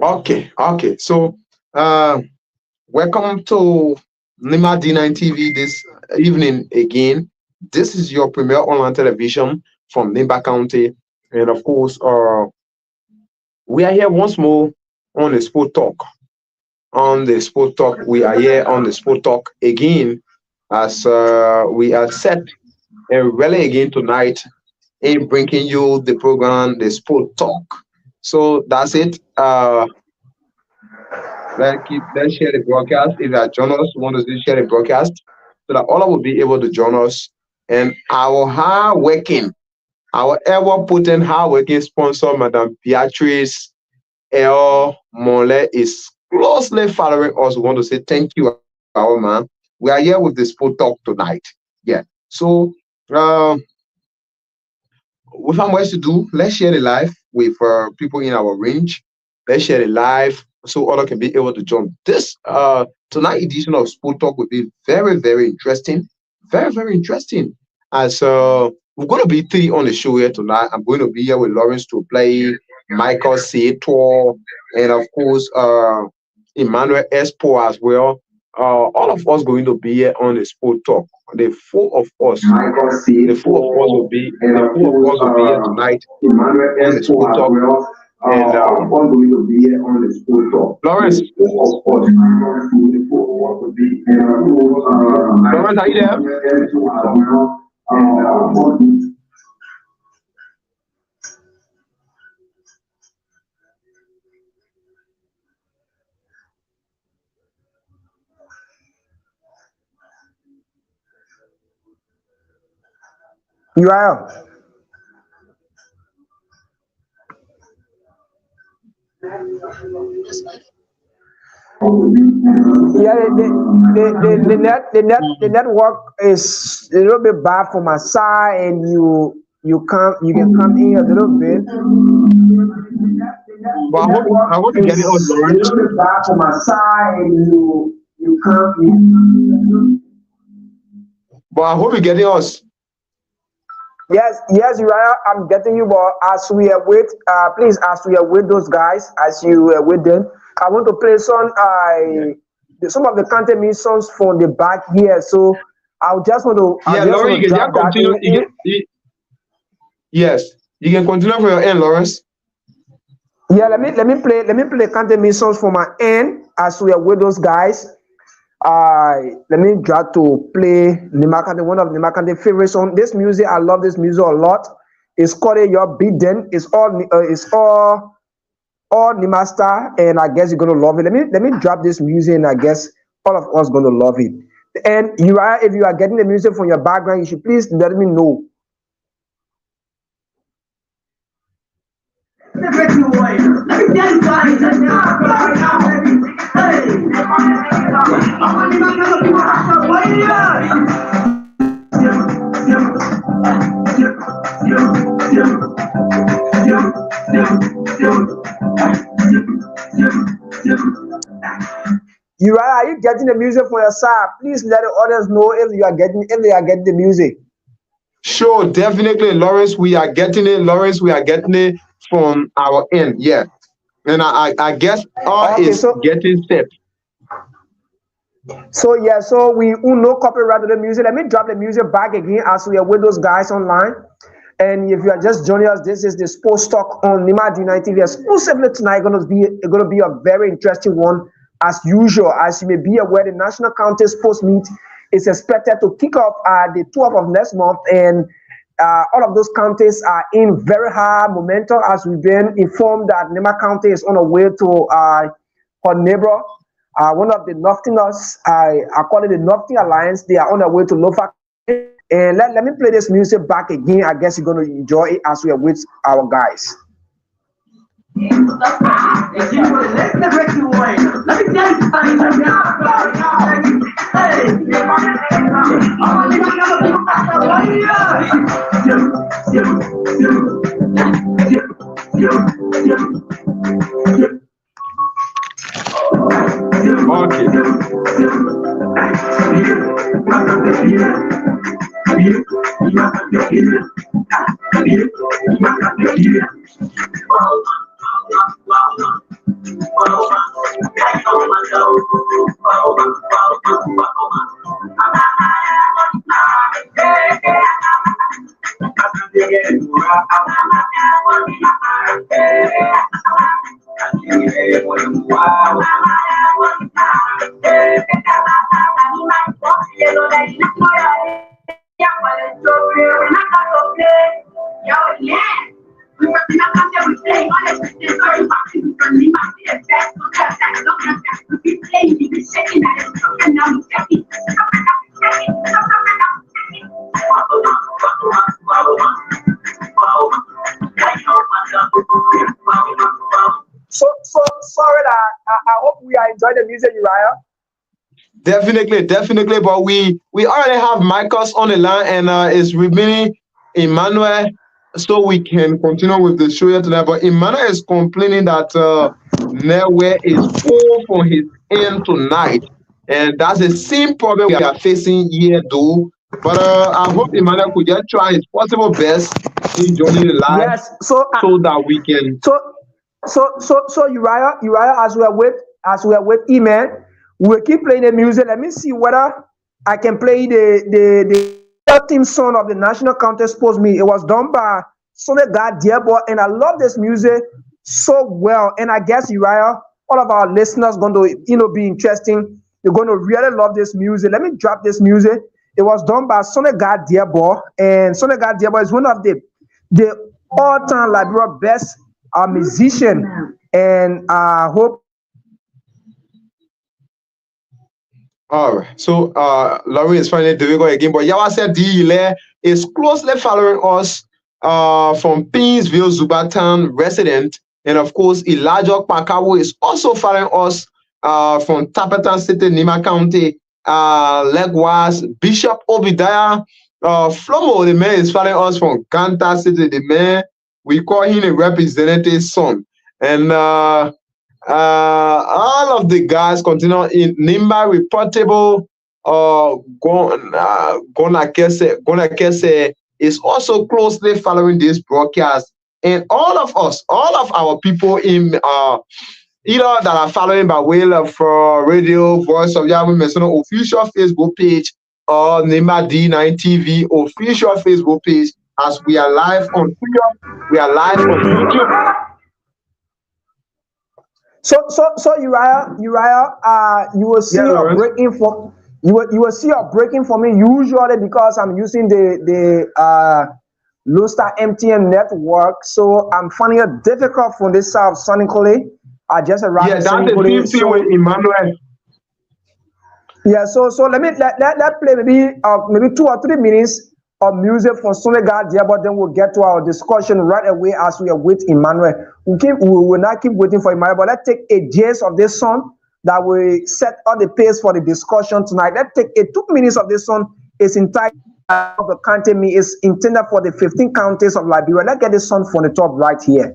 Okay, okay. So, uh, welcome to Nimba D9 TV this evening again. This is your premier online television from Nimba County, and of course, we are here once more on the Sport Talk. On the Sport Talk, we are here on the Sport Talk again, as we are set and really again tonight in bringing you the program, the Sport Talk. So that's it. Let's share the broadcast. If you are joining us, want to share the broadcast so that all will be able to join us. And our hard working, our ever potent hard working sponsor, Madam Beatrice L. Mole, is closely following us. We want to say thank you, our man. We are here with the Sport Talk tonight. Yeah. So, uh, without much to do, let's share the live with people in our range. Let's share the live so others can be able to join. This tonight edition of Sport Talk will be very, very interesting. Very, very interesting. As we're going to be three on the show here tonight. I'm going to be here with Lawrence to play, Michael Sator, and of course Emmanuel Espo as well. All of us going to be here on the Sport Talk. The four of us, the four of us will be, the four of us will be here tonight on the Sport Talk. And going to be here on the Sport Talk. Lawrence, Lawrence, are you there? You are. Yeah, the network is a little bit bad for my side, and you can come in a little bit. But I hope you get it on a little bit bad for my side, and you come in. But I hope you get it us. Yes, Uriah, I'm getting you. But as we are with, please, as we are with those guys, as you are with them, I want to play some of the content me songs from the back here. So I just want to. Yeah, Lauren, you can continue. Yes, you can continue for your end, Lawrence. Yeah, let me play content me songs for my end as we are with those guys. Let me try to play Nimakande, one of Nimakande favorite song. This music, I love this music a lot. It's called Your Beaten. It's all Nimasta, and I guess you're gonna love it. Let me drop this music, and I guess all of us gonna love it. And if you are getting the music from your background, you should please let me know. Are you getting the music for your side? Please let the audience know if they are getting the music. Sure, definitely, Lawrence. We are getting it, Lawrence. We are getting it from our end. Yeah, and I guess is getting set. So we no copyright to the music. Let me drop the music back again as we are with those guys online. And if you are just joining us, this is the Sports Talk on Nimba D9 TV. Exclusively tonight, going to be a very interesting one as usual. As you may be aware, the National County Sports Meet is expected to kick off the 12th of next month, and all of those counties are in very high momentum. As we've been informed that Nimba County is on a way to her neighbor. One of the Northerners, I call it the Northern Alliance, they are on their way to Nova. And let me play this music back again. I guess you're going to enjoy it as we are with our guys. So sorry that I hope we are enjoying the music, Uriah. Definitely. But we already have Marcus on the line, and it's remaining Emmanuel, so we can continue with the show here tonight. But Emmanuel is complaining that network is poor for his end tonight, and that's the same problem we are facing here, though. But I hope Emmanuel could just try his possible best in joining the live Yes. So so that we can. So Uriah, as we are with email, we'll keep playing the music. Let me see whether I can play the theme song of the National Contest Post Me. It was done by Sonny God Diabo, and I love this music so well. And I guess Uriah, all of our listeners going to be interesting. They're going to really love this music. Let me drop this music. It was done by Sonny God Diabo, and Sonny God Diabo is one of the all-time Liberia best musician, and I hope. All right. So Laurie is finally doing it again, but Yawase D is closely following us from Pinsville, Zubatan resident, and of course Elijah Pakawo is also following us from Tapatan City, Nima County. Likewise, Bishop Obadiah Flomo, the man, is following us from Ganta City. The man, we call him a representative son. And all of the guys continue in Nimba Reportable. Gona Kese is also closely following this broadcast. And all of our people in either that are following by way of Radio Voice of Yahweh Mesono official Facebook page or Nimba D-9 TV official Facebook page, as we are live on Twitter, we are live on YouTube. So Uriah, you will see your breaking for you will see your breaking for me usually because I'm using the Losta MTN network, so I'm finding it difficult from this side of Sonically. I just arrived. Yeah, that's the same thing with Emmanuel. Yeah, so let play maybe 2 or 3 minutes of music from Sonny God Diabo, then we'll get to our discussion right away as we are with Emmanuel. We will not keep waiting for Emmanuel, but let's take a gist of this song that will set all the pace for the discussion tonight. Let's take 2 minutes of this song. It's entitled "The County Me." Is intended for the 15 counties of Liberia. Let's get this song from the top right here.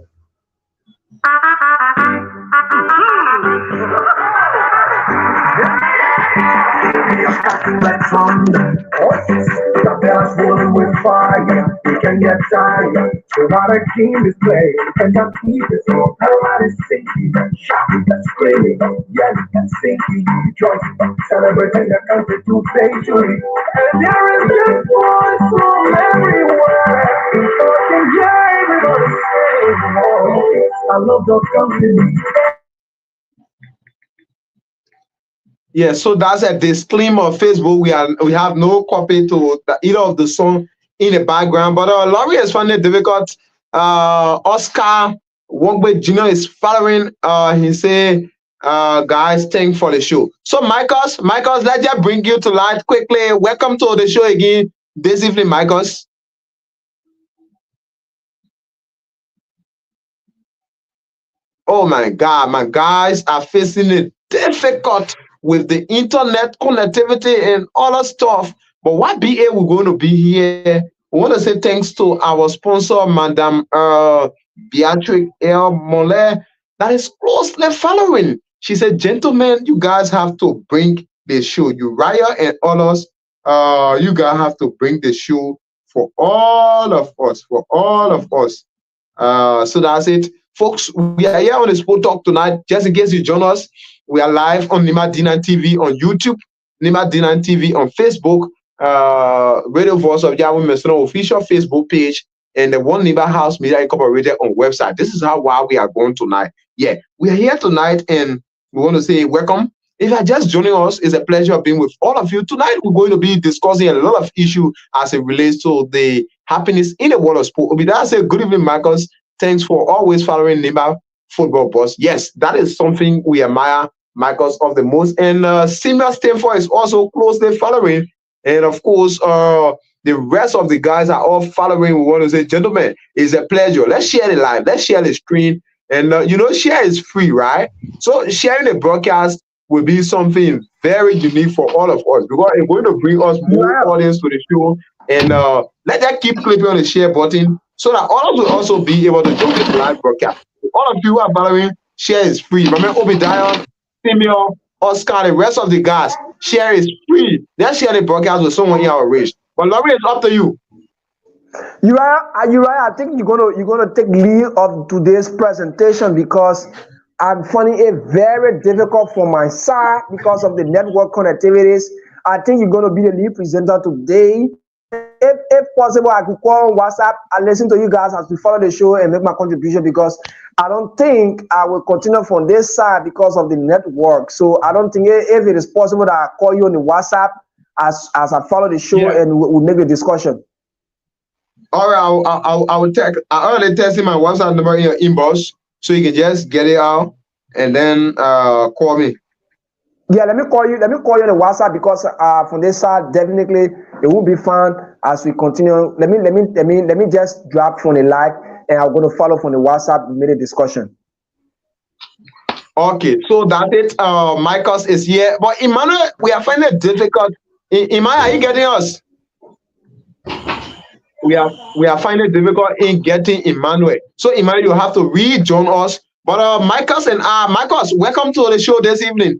Let's on the bells rolling with fire. We can get tired. So what a game is playing. And the people so everybody's singing, shouting and screaming, yelling and singing, rejoicing, celebrating the country to victory. And there is just one from everywhere. Talking, yeah, everybody's saying, oh, I love the country. Yeah, so that's a disclaimer of Facebook. We have no copy to either of the song in the background. But Laurie is finding it difficult. Oscar Wogbe Jr. is following. He say, guys, thanks for the show. So Michaels, let's just bring you to life quickly. Welcome to the show again this evening, Michaels. Oh my God, my guys are facing it difficult with the internet connectivity and all that stuff. But what BA we're going to be here? We want to say thanks to our sponsor, Madame Beatrice L. Mole, that is closely following. She said, gentlemen, you guys have to bring the show. Uriah and others, you guys have to bring the show for all of us, So that's it. Folks, we are here on the Sport Talk tonight. Just in case you join us, we are live on Nimba D-9 TV on YouTube, Nimba D-9 TV on Facebook, Radio Voice of Yahweh Mesno official Facebook page, and the One Nimba House Media Incorporated on website. This is how wide we are going tonight. Yeah, we are here tonight, and we want to say welcome. If you are just joining us, it's a pleasure being with all of you. Tonight, we're going to be discussing a lot of issues as it relates to the happiness in the world of sport. Obida say, good evening, Marcus. Thanks for always following Nimba Football Boss. Yes, that is something we admire Marcus of the most. And Simba Stanford is also closely following. And of course, the rest of the guys are all following. We want to say, gentlemen, it's a pleasure. Let's share the live. Let's share the screen. And, share is free, right? So sharing the broadcast will be something very unique for all of us because it's going to bring us more audience to the show. And let that keep clicking on the share button so that all of us will also be able to join the live broadcast. All of you who are following, share is free. Remember, Obadiah, Simeon, Oscar, the rest of the guys, share is free. Let's share the broadcast with someone in our range. But Laurie, it's up to you. You are right. I think you're gonna take lead of today's presentation because I'm finding it very difficult for my side because of the network connectivities. I think you're gonna be the lead presenter today. If possible, I could call on WhatsApp and listen to you guys as we follow the show and make my contribution because I don't think I will continue from this side because of the network. So I don't think if it is possible that I call you on the WhatsApp as I follow the show and we'll make a discussion. All right, I will text. I already texted my WhatsApp number in your inbox, so you can just get it out and then call me. Yeah, let me call you. Let me call you on the WhatsApp because from this side, definitely it will be fun as we continue. Let me just drop from the live, and I'm going to follow from the WhatsApp. We made a discussion. Okay, so that's it. Michael is here, but Emmanuel, we are finding it difficult. Emmanuel, are you getting us? We are finding it difficult in getting Emmanuel. So Emmanuel, you have to rejoin us. But Michael and Michael, welcome to the show this evening.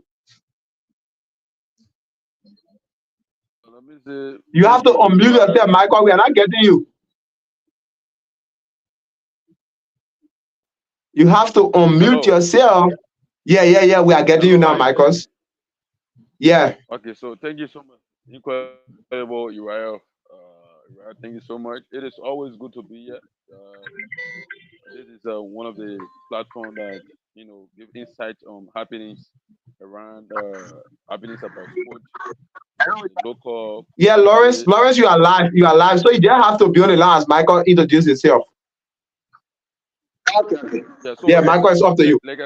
You have to unmute yourself, Michael. We are not getting you. You have to unmute yourself. Yeah. We are getting you now, Michael. Yeah. Okay, so thank you so much. Incredible, Uriah. Thank you so much. It is always good to be here. This is one of the platforms that give insight on happiness around happiness about sports, local. Yeah, Lawrence, you are live. You are live. So you just have to be on the line as Michael introduce himself. Okay. Yeah, Michael, it's up to you. Like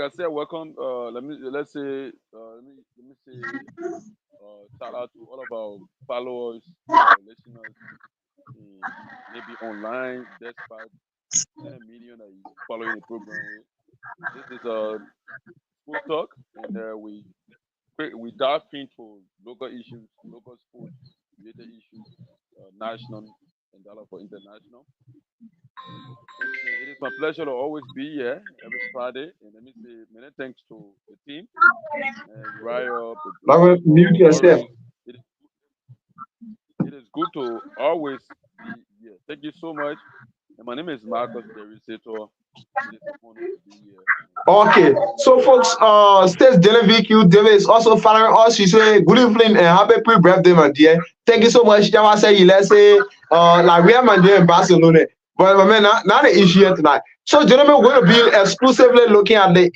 I said, welcome. Let me say shout out to all of our followers, listeners, maybe online, despite 10 million that is following the program. This is Sport Talk, and we dive into local issues, local sports related issues, national and dollar for international. And it is my pleasure to always be here every Friday. And let me say many thanks to the team. Lawrence, mute yourself. It is good to always be here. Thank you so much. And my name is Marcus, the receiver. It is an honor to be here. Okay, so folks, Stace David is also following us. She say good evening and happy pre-birthday, my dear. Thank you so much. Jama say let's say La Real Madrid in Barcelona. But my man, not the issue here tonight. So, gentlemen, we're going to be exclusively looking at the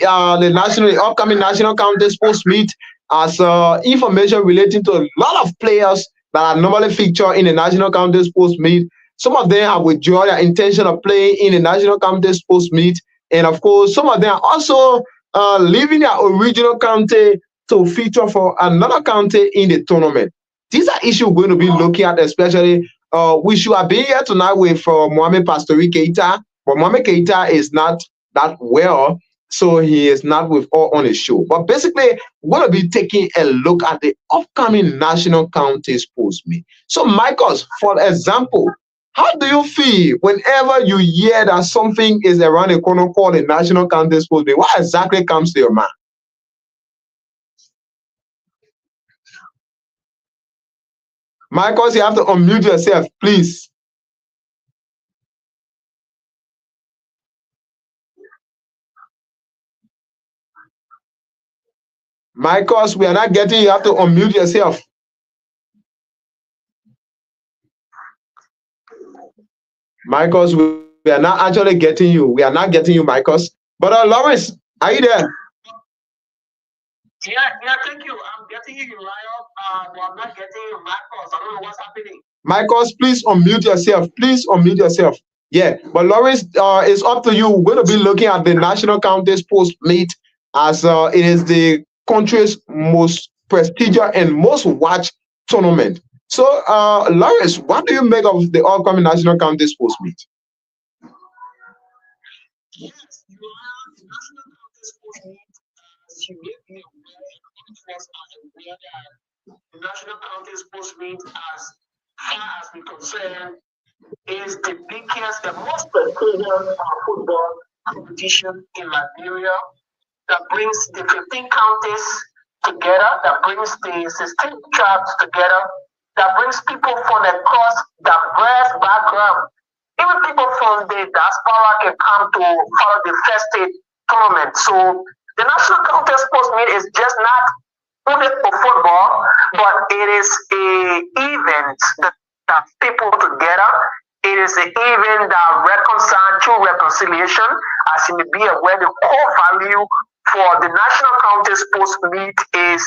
upcoming national county sports meet as information relating to a lot of players that are normally featured in the national county sports meet. Some of them have withdrawn their intention of playing in the national county sports meet. And of course, some of them are also leaving their original county to feature for another county in the tournament. These are issues we're going to be looking at, especially we should have been here tonight with Mohamed Pastori Keita, but Mohamed Keita is not that well, so he is not with us on the show. But basically, we're going to be taking a look at the upcoming national county sports meet. So, Michael, for example, how do you feel whenever you hear that something is around the corner called the national county sports meet? What exactly comes to your mind? Michael, you have to unmute yourself, please. Michaels, we are not getting you. You have to unmute yourself. Michaels, we are not actually getting you. We are not getting you, Michaels. But Lawrence, are you there? Yeah, thank you. I'm getting you, Ryan. But I'm not getting you, Michaels. I don't know what's happening. Michaels, please unmute yourself. Please unmute yourself. Yeah, but Lawrence, it's up to you. We're going to be looking at the National County Sports Meet as it is the country's most prestigious and most watched tournament. So, Lawrence, what do you make of the upcoming National County Sports Meet? Yes, you are the National County Sports Meet. As you make me aware, all of us are aware that the National County Sports Meet, as far as we're concerned, is the biggest, the most prestigious football competition in Liberia that brings the 15 counties together, that brings the 16 tribes together, that brings people from across diverse background. Even people from the diaspora can come to follow the first state tournament. So the National County Sports Meet is just not only for football, but it is a event that people together. It is an event that reconciles through reconciliation. As you may be aware, the core value for the National County Sports Meet is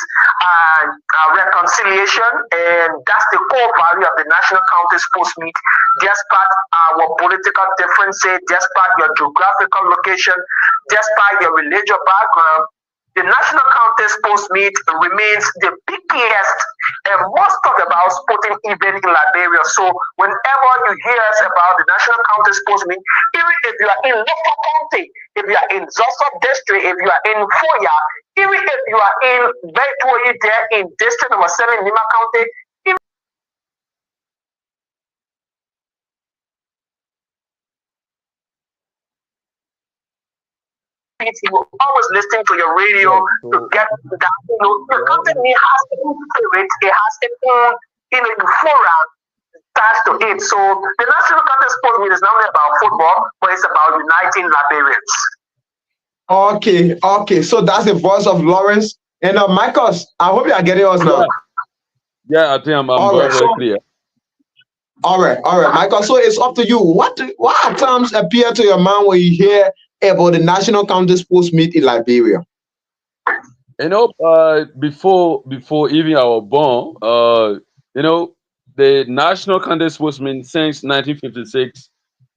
reconciliation, and that's the core value of the National County Sports Meet. Despite our political differences, despite your geographical location, despite your religious background, the National County Sports Meet remains the biggest and most talked about sporting event in Liberia. So whenever you hear us about the National County Sports Meet, even if you are in local county, if you are in Zossop district, if you are in Foya, even if you are in Betuoyi there in district number 7 Nimba County, you will always listen to your radio to get that. The company has its own spirit, it has its own, euphoria attached to it. So the National County Sports Meet is not only about football, but it's about uniting Liberians. Okay. So that's the voice of Lawrence. And Michaels, I hope you are getting us now. Yeah, I think I'm very clear. All right, Michael. So it's up to you. What terms appear to your mind when you hear about the National County Sports Meet in Liberia? Before even I was born, the National County Sports Meet since 1956,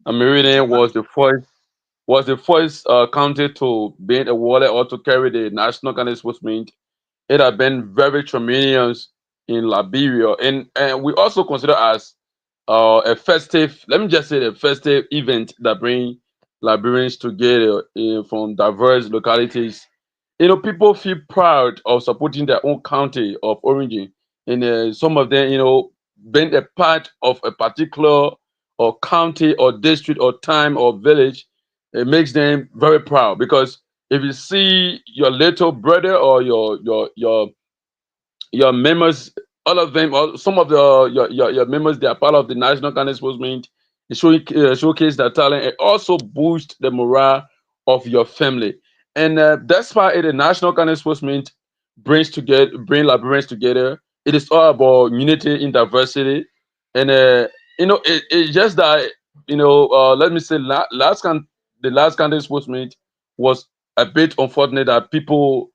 Meridian was the first county to be awarded or to carry the National County Sports Meet. It has been very tremendous in Liberia, and we also consider as a festive, let me just say, a festive event that bring Liberians together from diverse localities. People feel proud of supporting their own county of origin, and some of them, being a part of a particular or county or district or time or village, it makes them very proud because if you see your little brother or your members, all of them, or some of your members, they are part of the National County Sports Meet. It showcase their talent and also boost the morale of your family. And that's why the National County Sports Meet bring Liberians together. It is all about unity in diversity, and it's just that let me say the last county sports meet was a bit unfortunate that people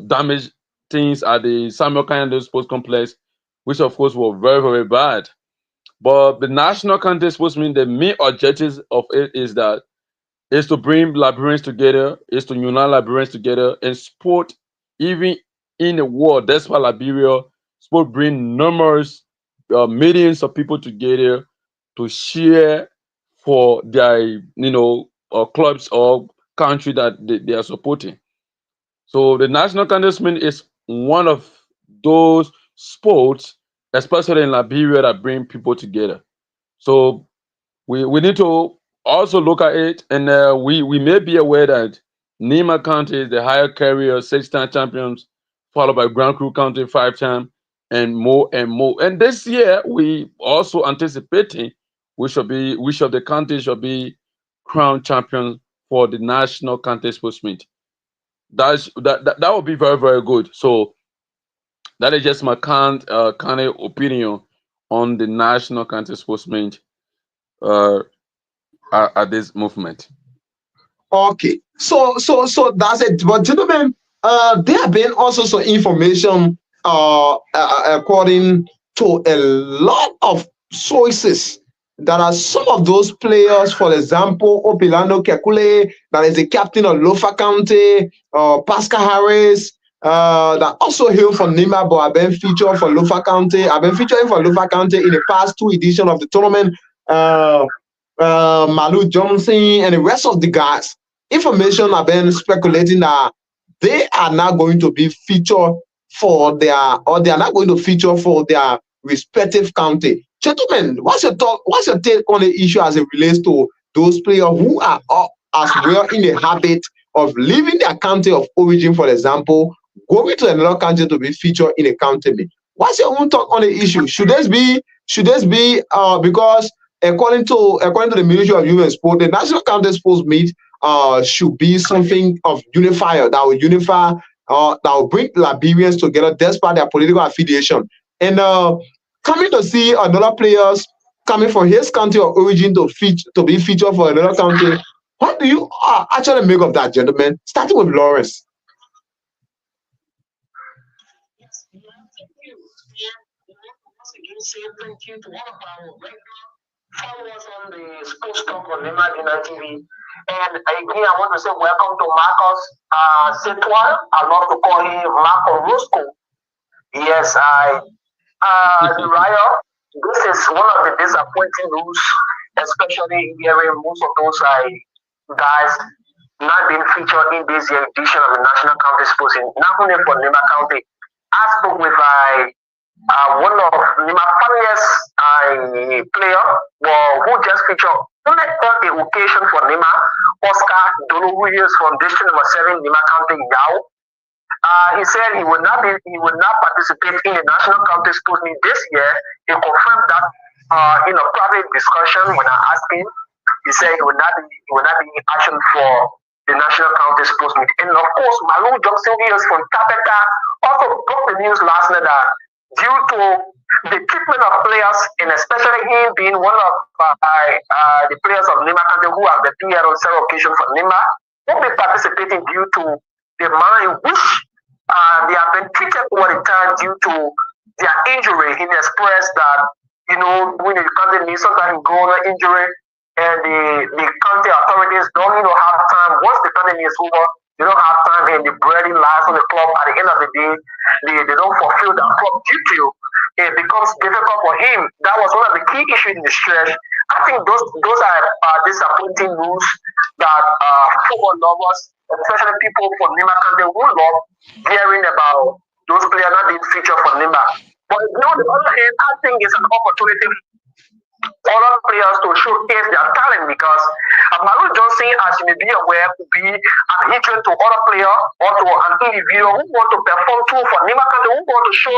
damaged things at the Samuel Kanyande Sports Complex, which of course were very, very bad. But the National County Sports Meet, the main objectives of it is to bring Liberians together, is to unite Liberians together, and sport, even in the world, that's why Liberia, sport bring numerous millions of people together to share for their, clubs or country that they are supporting. So the national contestment is one of those sports, especially in Liberia, that bring people together. So we need to also look at it, and we may be aware that Nima County is the higher carrier, 6-time champions, followed by Grand Crew County 5-time, and more and more. And this year we also anticipating which of the counties should be crown champions for the national county sports meet. that would be very, very good. So that is just my kind of opinion on the national county sportsmen uh, at this movement. Okay, so that's it. But gentlemen, there have been also some information according to a lot of sources that are some of those players, for example, Opilano Kekule, that is the captain of Lofa County, Pascal Harris, that also hail from Nimba, but have been featured for Lofa County. I've been featuring for Lofa County in the past two editions of the tournament. Malu Johnson and the rest of the guys. Information have been speculating that they are not going to be featured for their, or they are not going to feature for their respective county. Gentlemen, what's your thought? What's your take on the issue as it relates to those players who are as well in the habit of leaving their county of origin, for example, going to another country to be featured in a county league? What's your own thought on the issue? Should this be because according to the Ministry of Youth and Sport, the National County Sports Meet should be something of unifier that will unify, that will bring Liberians together despite their political affiliation. And coming to see another players coming from his country of origin to be featured for another country, what do you actually make of that, gentlemen? Starting with Lawrence. Thank you to all of our regular followers on the Sports Talk on Nimba D-9 TV. And again, I want to say welcome to Marcus Setuan. I love to call him Marco Roscoe. Yes, Raya, this is one of the disappointing news, especially hearing most of those guys not being featured in this year's edition of the National County Sports, not only for Nimba County. I spoke with one of Nimba funniest player who just featured only on the occasion for Nimba, Oscar Dolo, who is from District Number 7, Nimba County, Yao. He said he would not participate in the National County Sports Meet this year. He confirmed that in a private discussion when I asked him. He said he would not be in action for the National County Sports Meet. And of course, Malu Johnson from Tapeta also broke the news last night that due to the treatment of players, and especially him being one of the players of Nimba County who have the PR on several occasions for Nimba, won't be participating due to the manner in which they have been treated over the time due to their injury. He expressed that, when the county needs some kind of goal injury, and the county authorities don't have time. Once the county is over, they don't have time, and the breading lies on the club. At the end of the day, they don't fulfill that club duty. It becomes difficult for him. That was one of the key issues in the stretch. I think those are disappointing news that football lovers, especially people from Nimba County, who love hearing about those players not being featured for Nimba. But on the other hand, I think it's an opportunity for other players to showcase their talent, because Malu Johnson, as you may be aware, could be an agent to other players or to an individual who want to perform too for Nimba County, who want to show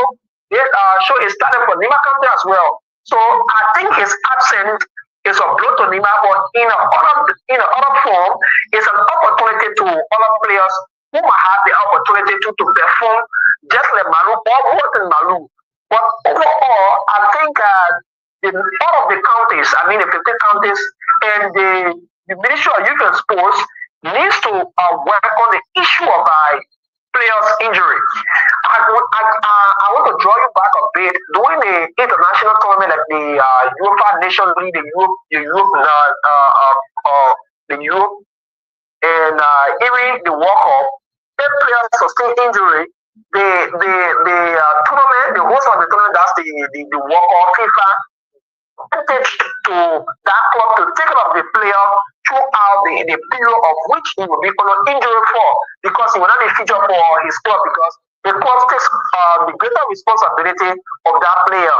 his talent for Nimba County as well. So I think his absence is a blow to Nimba, but in another form, it's an opportunity to other players who might have the opportunity to perform just like Malu or more than Malu. But overall, I think all of the counties, the 15 counties, and the Ministry of Youth and Sports needs to work on the issue of players' injury. I want to draw you back a bit. During the international tournament like the UEFA Nations League, the Europe, and even the World Cup, if players sustain injury, the tournament, the host of the tournament, that's the World Cup, FIFA, to that club to take care of the player throughout the period of which he will be on an injury for, because he will not be featured for his club, because the club takes the greater responsibility of that player.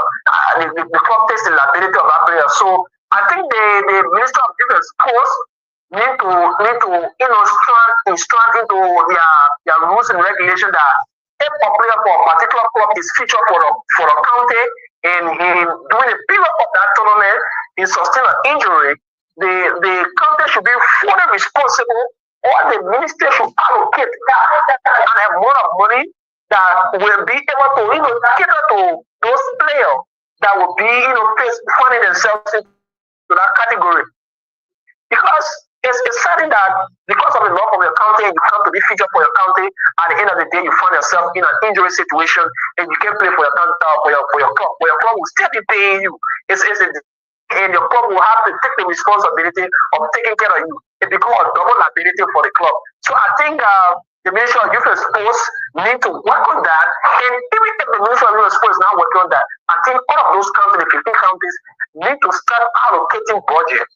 The club takes the liability of that player. So I think the Minister of Youth and Sports need to instruct into their rules and regulations that if a player for a particular club is featured for a county, and during the period of that tournament, he sustained an injury, the county should be fully responsible or the ministry should allocate an amount of money that will be able to, cater to those players that will be, finding themselves into that category. Because it's certain that because of the love of your country, you come to be featured for your country. At the end of the day, you find yourself in an injury situation, and you can't play for your country, for your club. For your club will still be paying you. And your club will have to take the responsibility of taking care of you. It becomes a double liability for the club. So I think the Ministry of Youth and Sports need to work on that. And even if the Ministry of Youth and Sports is not working on that, I think all of those countries, the 15 counties, need to start allocating budget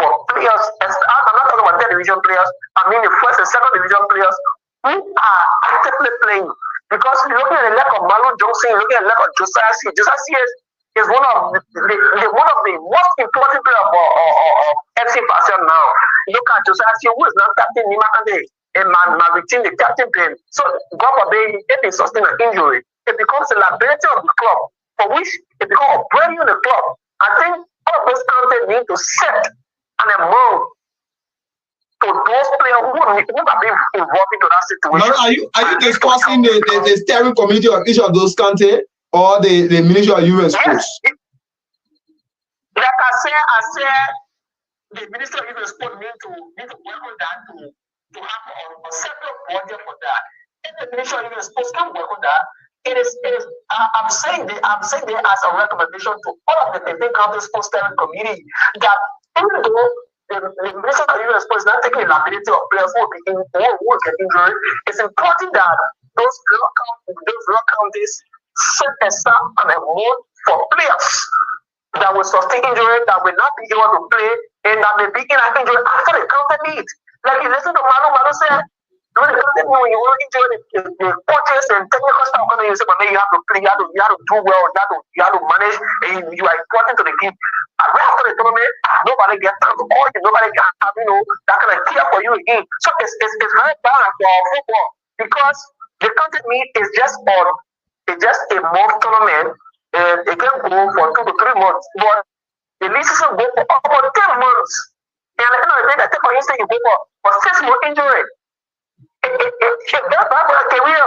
for players. I'm not talking about third division players. I mean the first and second division players who are actively playing. Because you're looking at the lack of Malu Johnson, you're looking at the lack of Josiah C. Josiah C is one of the most important players for FC Basel now. Look at Josiah C, who is now captain Nimba D-9 and Maritin, the captain Ben. So God forbid if they sustain an injury, it becomes a liability of the club, for which it becomes a brand new in the club. I think all of those countries need to set an amount to those players who have been involved into that situation. Now, are you discussing the steering committee of each of those countries or the Ministry of Youth and Sports? Yes. Like I said, the Ministry of Youth and Sports need to work on that to have a separate budget for that. If the Ministry of Youth and Sports can work on that, I'm saying that as a recommendation to all of the 15 county sports steering committee that even though the Ministry of Youth and Sports is not taking the liability of players who will get injured, it's important that those rural counties set aside an amount for players that will sustain injury, that will not be able to play, and that may be in an injury after the county meet. Like you listen to Manu said, when the county meet, when you want to injure the coaches and technical staff, you say, but then you have to play, you have to do well, you have to manage, and you are important to the game. And right after the tournament, nobody gets time to call you, nobody gets that kind of care for you again. So it's very bad for football because the county meet is just a month tournament, and it can go for 2 to 3 months. But the league season go for about 10 months. And at the end of the day, I think for instance, you go for 6 months injury. That's bad for a career.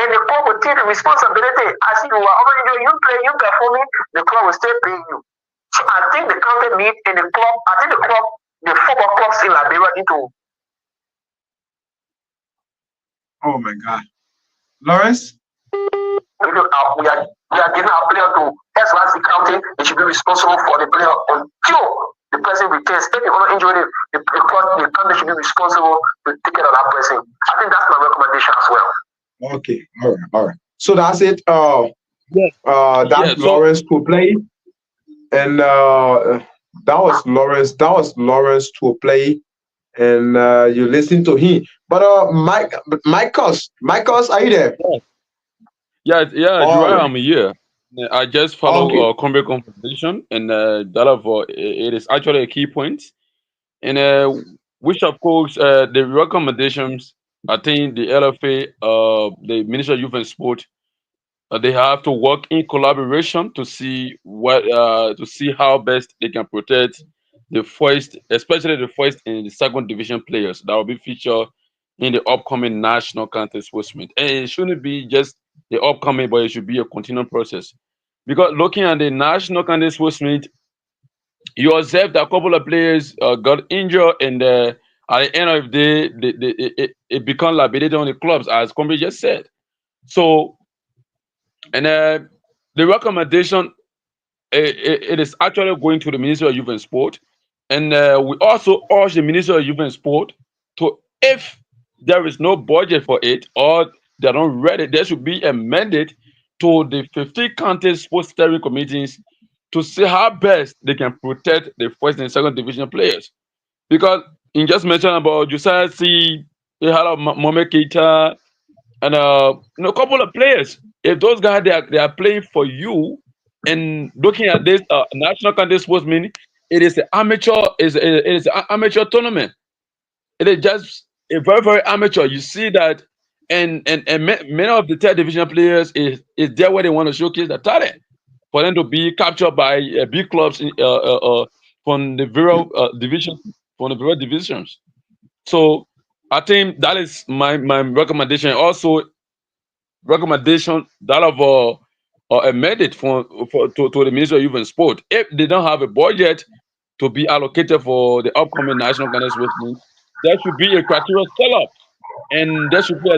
And the club will take the responsibility. As you are over injured, you play, you performing, the club will still pay you. So I think the county meet and the club, the football clubs in Liberia need to. Oh my God. Lawrence? We are giving our player to SYC County. They should be responsible for the player until the person returns. If you want to injure the county should be responsible to take care of that person. I think that's my recommendation as well. Okay, all right. So that's it. That's so Lawrence to play, and that was Lawrence. That was Lawrence to play, and you listen to him. But Michaels, are you there? yeah, Oh, I'm here. I just follow okay. Combat conversation, and it is actually a key point. And which of course the recommendations. I think the LFA, the Ministry of Youth and Sport, they have to work in collaboration to see how best they can protect the first, especially the first and the second division players that will be featured in the upcoming national county sports meet. And it shouldn't be just the upcoming, but it should be a continuing process. Because looking at the national county sports meet, you observe that a couple of players got injured, and at the end of the day, it becomes liability on the clubs, as Combi just said. So, and the recommendation, it is actually going to the Ministry of Youth and Sport, and we also urge the Ministry of Youth and Sport to, if there is no budget for it or they're not ready, there should be a mandate to the 50 county sports steering committees to see how best they can protect the first and second division players. Because in just mentioned about Josiah C, Mohamed Keita, and a couple of players. If those guys they are playing for you, and looking at this national county sports mean, it is an amateur, it is an amateur tournament. It is just a very very amateur. You see that, and many of the third division players is there where they want to showcase their talent for them to be captured by big clubs from the various divisions. So I think that is my recommendation. Also, recommendation that of a mandate to the Ministry of Youth and Sport. If they don't have a budget to be allocated for the upcoming national Ghana Sports League, there should be a criteria set up, and there should be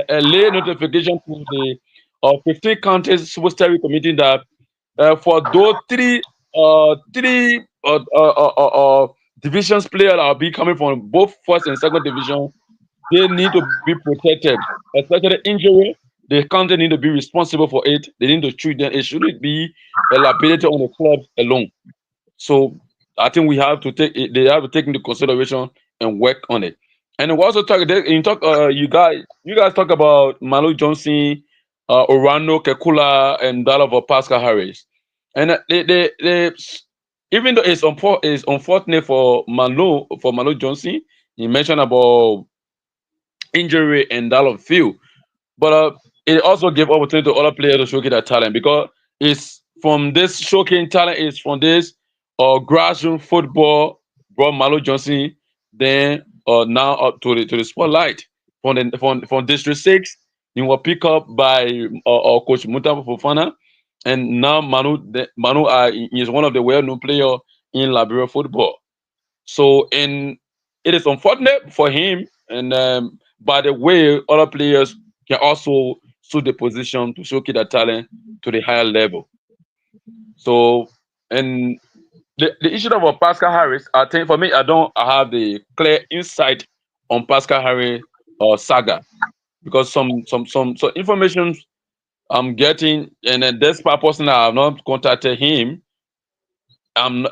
a lay notification to the 15 counties sports steering committee that for those three divisions players that will be coming from both first and second division, they need to be protected, especially injury. The county need to be responsible for it. They need to treat them. It shouldn't be a liability on the club alone. So I think we have to take it, they have to take into consideration and work on it. And we also you guys talk about Malu Johnson, Orlando Kekula, and that of Pascal Harris. And they even though it's unfortunate for Malu Johnson, he mentioned about injury and that of field. But it also gave opportunity to other players to showcase their talent because it's from this showcasing talent is from this grassroots football brought Malo Johnson then now up to the spotlight from District 6. He was picked up by Coach Mutaba Fofana, and now Manu is one of the well-known players in Liberia football. So, and it is unfortunate for him, and by the way, other players can also suit the position to showcase their talent to the higher level. So, and the issue of Pascal Harris, I think for me, I have the clear insight on Pascal Harris saga because some information I'm getting, and then this person I have not contacted him. That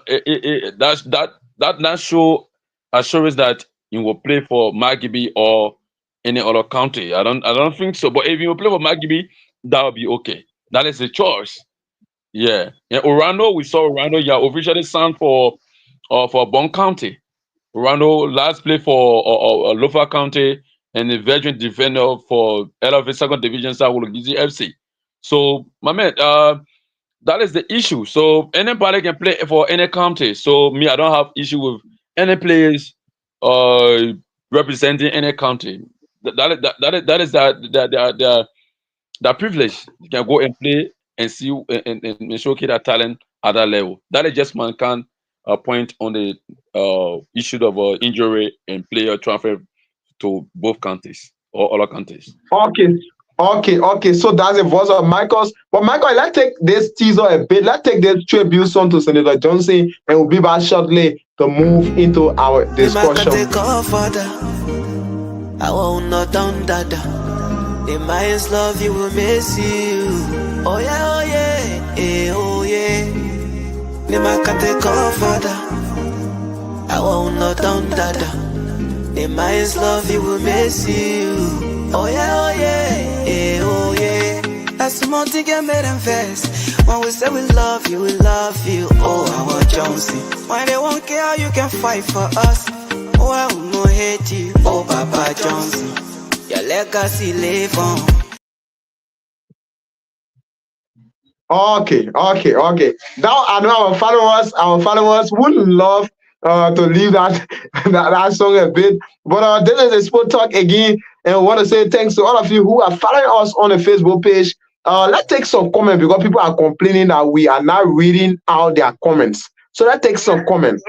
show assures that he will play for Magibi or any other country. I don't think so. But if you will play for Magibi, that will be okay. That is a choice. Yeah. And Orlando, we saw Orlando, yeah, officially signed for Bon County. Orlando last played for Lofa County and the veteran defender for LFA second division side Wologizi FC. So my man, that is the issue. So anybody can play for any county. So me, I don't have issue with any players uh representing any county. That privilege. You can go and play and see and showcase that talent at that level. That is just mankind point on the issue of injury and player transfer to both countries or other countries. Okay, okay. So that's the voice of Michael's. But Michael, let's take this teaser a bit. Let's take this tribute song to Senator Johnson, and we'll be back shortly to move into our discussion. I won't not down dada. The minds love you will miss you. Oh yeah, oh yeah. Nima can take off father. I won't not down dada. The minds love you will miss you. Oh yeah, oh yeah. That's the more thing get made and fast. When we say we love you, we love you. Oh, our Johnson. When they won't care, you can fight for us. Oh, I will not hate you. Oh, Papa Johnson. Your legacy live on. Okay. Now I know our followers would love to leave that song a bit. But this is a sport talk again, and I want to say thanks to all of you who are following us on the Facebook page. Let's take some comments because people are complaining that we are not reading out their comments. So let's take some comments.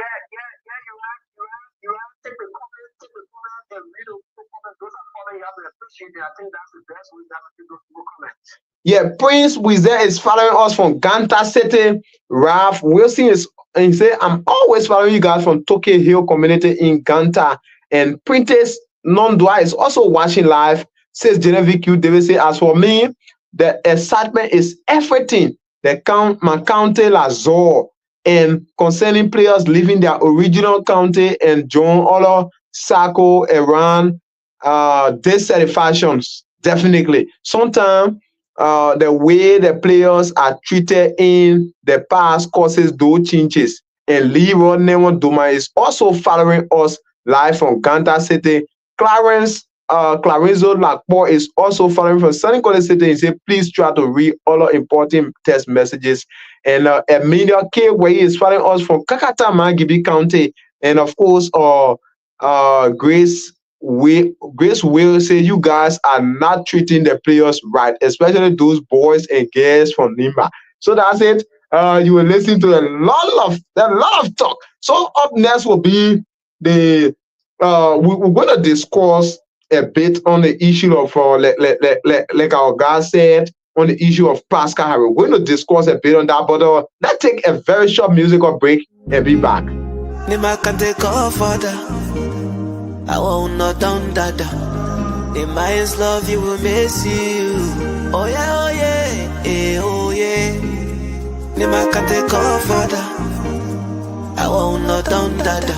Yeah, Prince Wizard is following us from Ganta City. Ralph Wilson is and he said, I'm always following you guys from Tokyo Hill community in Ganta. And Printess Nondwa is also watching live. Says Genevieve Q. David say, as for me, the excitement is everything. My county Lazor and concerning players leaving their original county and John Ola, Sako, Iran, dissatisfactions, definitely. Sometimes the way the players are treated in the past causes those changes. And Leroy Nemo Duma is also following us live from Ganta City. Clarenzo Lakpo is also following from Sunny College City. He said, please try to read all the important text messages. And Emilia K. where he is following us from Kakata Magibi County. And of course, Grace Grace will say you guys are not treating the players right, especially those boys and girls from Nimba. So that's it. You will listen to a lot of talk. So up next will be the we're going to discuss a bit on the issue of like our guy said on the issue of Pascal Harry. We're going to discuss a bit on that, but let's take a very short musical break and be back. Nima can take off further. I won't not down dada. The minds love you will miss you. Oh yeah, oh yeah, oh yeah. Nima can take off further. I won't not down dada.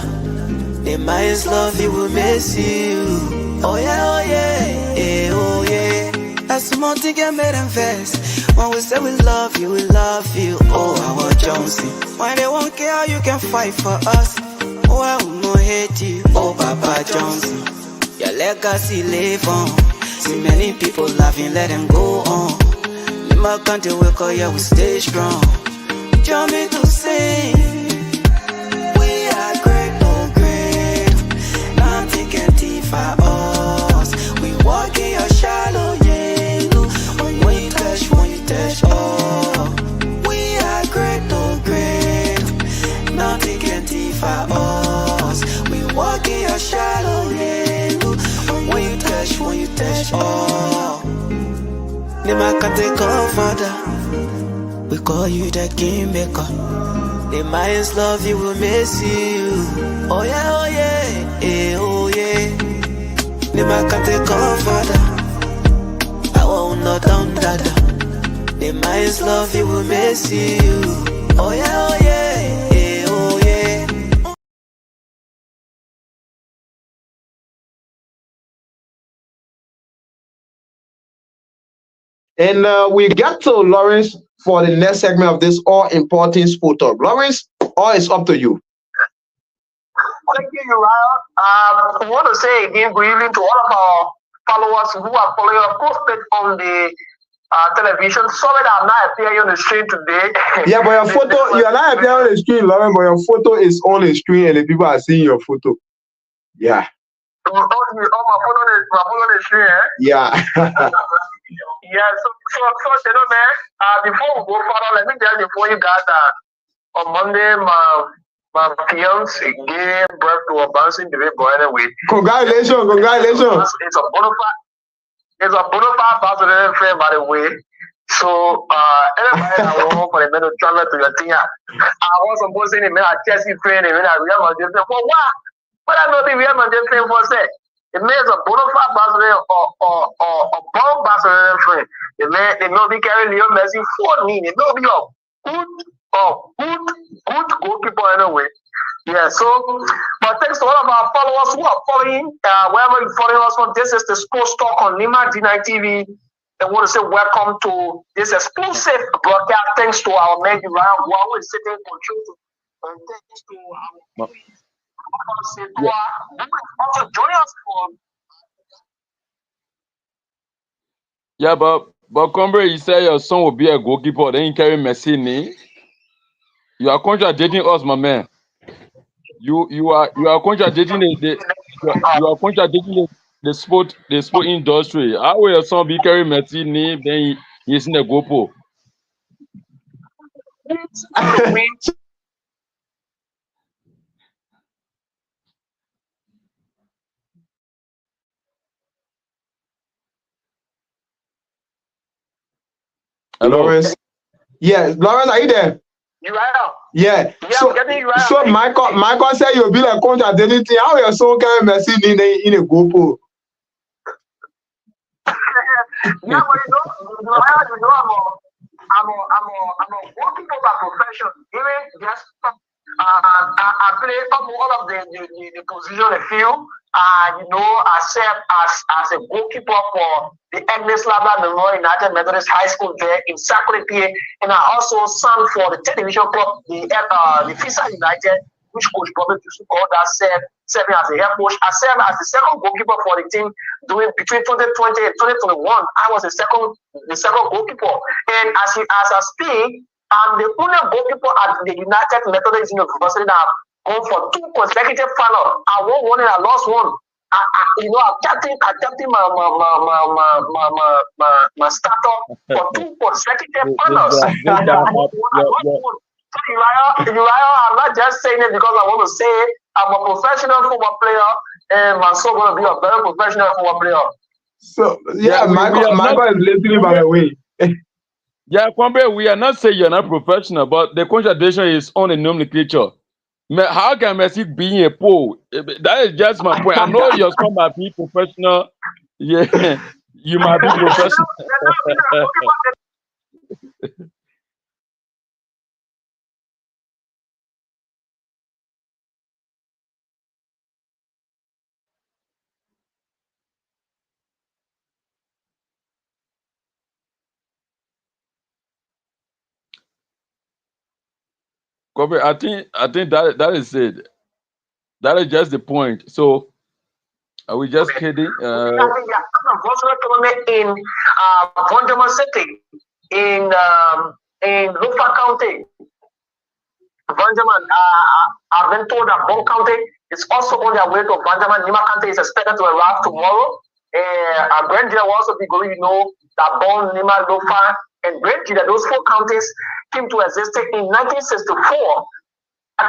The minds love you will miss you. Oh yeah, oh yeah, oh yeah. That's the more thing get made and fast. When we say we love you, oh our Jonesy. When they won't care, you can fight for us. Oh, I will not hate you, oh Papa Johnson. Your legacy live on. See many people laughing, let them go on. In my country, we call you, we stay strong. Join me to sing. We are great, oh great. Nothing can defy us. We walk in your shallow yellow. When you touch, oh. We are great, oh great. Nothing can defy us. We walk in your shallow yellow. When you touch, oh. Nima can take off further. We call you the king maker. The minds love you will miss you. Oh yeah, oh yeah, oh yeah. Nima can take off further. I won't not down dada. The minds love you will miss you. Oh yeah, oh yeah, oh yeah. And we get to Lawrence for the next segment of this all-important sport talk. Lawrence, all is up to you. Thank you, Uriah. I want to say again, good evening to all of our followers who are following us posted on the television. Sorry that I'm not appearing on the screen today. Yeah, but your photo, you are not appearing on the screen, Lawrence, but your photo is on the screen and the people are seeing your photo. Yeah. Oh, my phone on the screen, eh? Yeah. Yeah, so you know, man, before we go further, let me just inform you guys that on Monday, my fiance gave birth to a bouncing baby boy anyway. Congratulations. It's a bona fide bouncing friend, by the way. So, anybody that want for the men to travel to your thing, I was supposed to say, man, a Chelsea friend, and I Real Madrid friend. For what? But I know the Real Madrid friend for say. It means a bona fide Barcelona or bomb Barcelona friend. The man, they know be carrying Leo Messi for me. They know be a good goalkeeper anyway. Yeah, so, but thanks to all of our followers who are following, wherever you're following us from, this is the Sports Talk on Nimba D-9 TV. I want to say welcome to this exclusive broadcast. Thanks to our man, Uriah, who is sitting in control. And thanks to our Yeah, but Combre, you say your son will be a goalkeeper, then you carry Messi. You are contradicting us, my man. You are contradicting the sport industry. How will your son be carrying Messi? Then he's in the goalpost. Lawrence. Yeah, Lawrence, are you there? Yeah. So Michael said you'll be like contradicting. How your son carry Messi in a goalpost? Yeah, but I'm a goalkeeper by profession. Even just I play all of the position on the field. I serve as a goalkeeper for the Agnes Labla Memorial United Methodist High School there in Saclepea, and I also sang for the television club, the FISA United, which Coach Bobby used to call that serving as a head coach. I served as the second goalkeeper for the team between 2020 and 2021. I was the second goalkeeper, and as I speak, I'm the only goalkeeper at the United Methodist University that have gone for 2 consecutive finals. I won one and I lost one. I'm captain my starter for 2 consecutive honors. This guy, So Uriah, I'm not just saying it because I want to say it. I'm a professional football player, and my son going to be a very professional football player. So Michael is listening by the way. Yeah, Kwambe, we are not saying you're not professional, but the contradiction is on the nomenclature. How can Messi be a pro? That is just my point. I know your son might be professional. Yeah, you might be professional. Kobe, I think that is it. That is just the point. So are we just kidding? I think they are unfortunate tournament in Bonjaman City, in Lufa County. Benjamin, I've been told that Bon County is also on their way to Benjamin. Nima County is expected to arrive tomorrow. Brentjida will also be going, that Bon, Nima, Lofa, and Brentjida, those 4 counties came to existence in 1964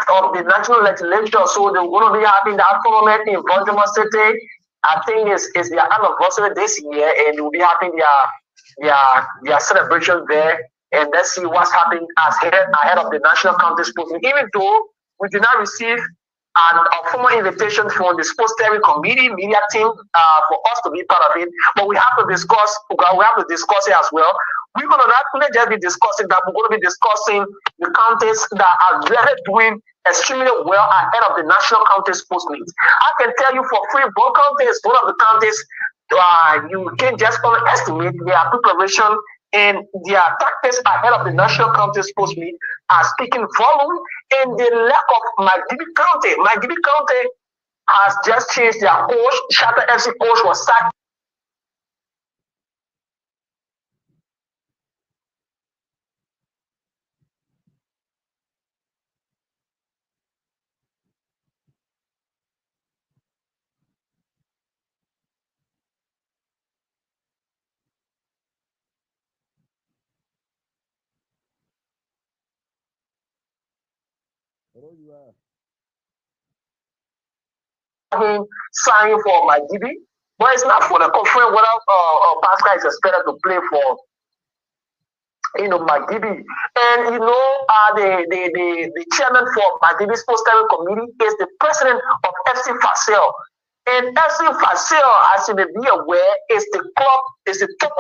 of the national legislature. So they're going to be having that tournament in Benjamin City. I think it's their anniversary this year, and we'll be having their celebration there. And let's see what's happening ahead of the national county sports meet. Even though we did not receive a formal invitation from the sports steering committee media team for us to be part of it, but we have to discuss. We have to discuss it as well. We're going to not only just be discussing that, we're going to be discussing the counties that are really doing extremely well ahead of the national county sports meet. I can tell you for free, Bon County is one of the counties you can just underestimate their preparation and their tactics ahead of the national county sports meet are speaking volume. And the lack of Magibi County has just changed their coach. Shatter FC coach was sacked. Sign for Magibi, but it's not for the conference whether Pascal is expected to play for Magibi. And the chairman for Magibi Sports Steering Committee is the president of FC Fasel. And FC Fasel, as you may be aware, is the top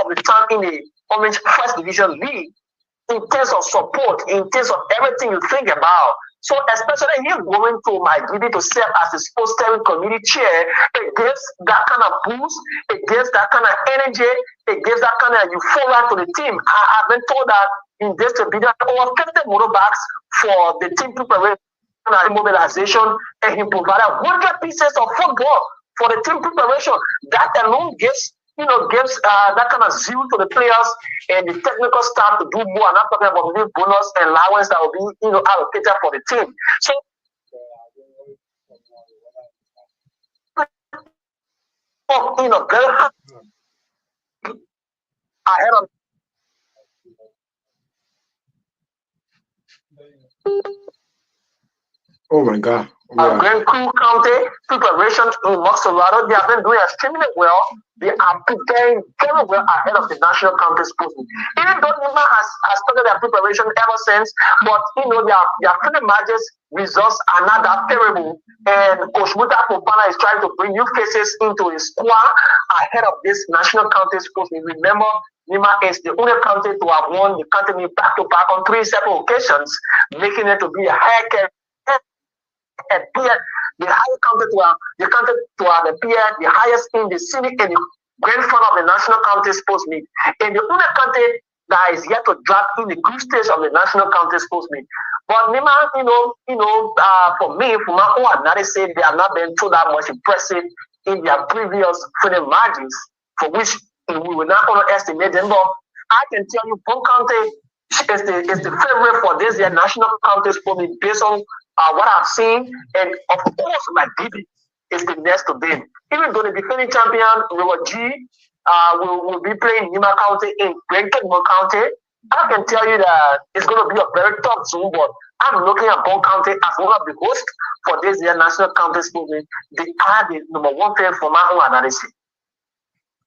of the town in the Orange First Division League in terms of support, in terms of everything you think about. So especially him going to Magibi to serve as the sports steering committee chair, it gives that kind of boost, it gives that kind of energy, it gives that kind of euphoria to the team. I've been told that in this to be over 50 motorbikes for the team preparation and mobilization, and he provided 100 pieces of football for the team preparation. That alone gives that kind of zeal to the players and the technical staff to do more. I'm not talking about the bonus and allowance that will be allocated for the team. So very ahead of Oh my God. Grand Crew County preparation in Moxolado, they have been doing extremely well. They are preparing very well ahead of the national county sports meet. Even though Nimba has started their preparation ever since, but their friendly matches results are not that terrible. And Coach Muta Popana is trying to bring new faces into his squad ahead of this national county sports meet. Remember, Nimba is the only county to have won the county meet back-to-back on 3 separate occasions, making it to be a higher the higher county to have appear the highest in the civic and the grand final of the national county sports meet, and the only county that is yet to drop in the group stage of the national county sports meet. But Nimba, for my own analysis, they have not been too that much impressive in their previous friendly margins, for which we will not underestimate them. But I can tell you, Bon County is the favorite for this year national county sports meet based on what I've seen, and of course, Magibi. is the next to them. Even though the defending champion, Robert G, will be playing Nima County in Brentwood County. I can tell you that it's going to be a very tough Zoom, but I'm looking at Bond County as one of the hosts for this year National County School Meet. They are the number one fan for my own analysis.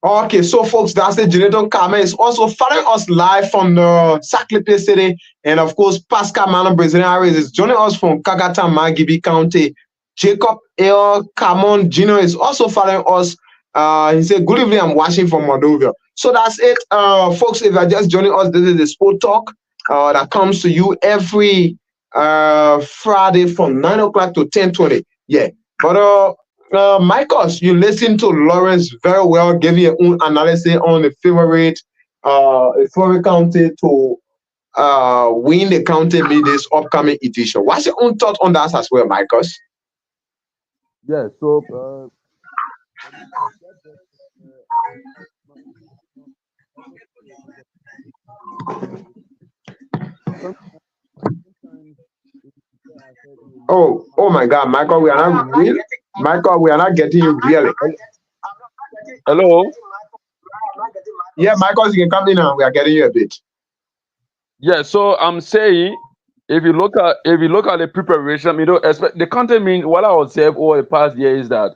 Okay, so folks, that's the Jonathan Kame is also following us live from the Saclepea City, and of course, Pascal Manon Brazilian Harris is joining us from Kagata Magibi County. Jacob L. Camon Jr. is also following us. He said, "Good evening, I'm watching from Moldova." So that's it, folks. If you're just joining us, this is the Sport Talk that comes to you every Friday from 9 o'clock to 10:20. Yeah, but Michael, you listen to Lawrence very well, giving your own analysis on the favorite county to win the county meet this upcoming edition. What's your own thought on that as well, Michael? Yeah, so oh my God, Michael, we are not really. Michael, we are not getting you really. hello. Yeah, Michael, you can come in now. We are getting you a bit. Yeah, so I'm saying if you look at the preparation, the content means what I would say over the past year is that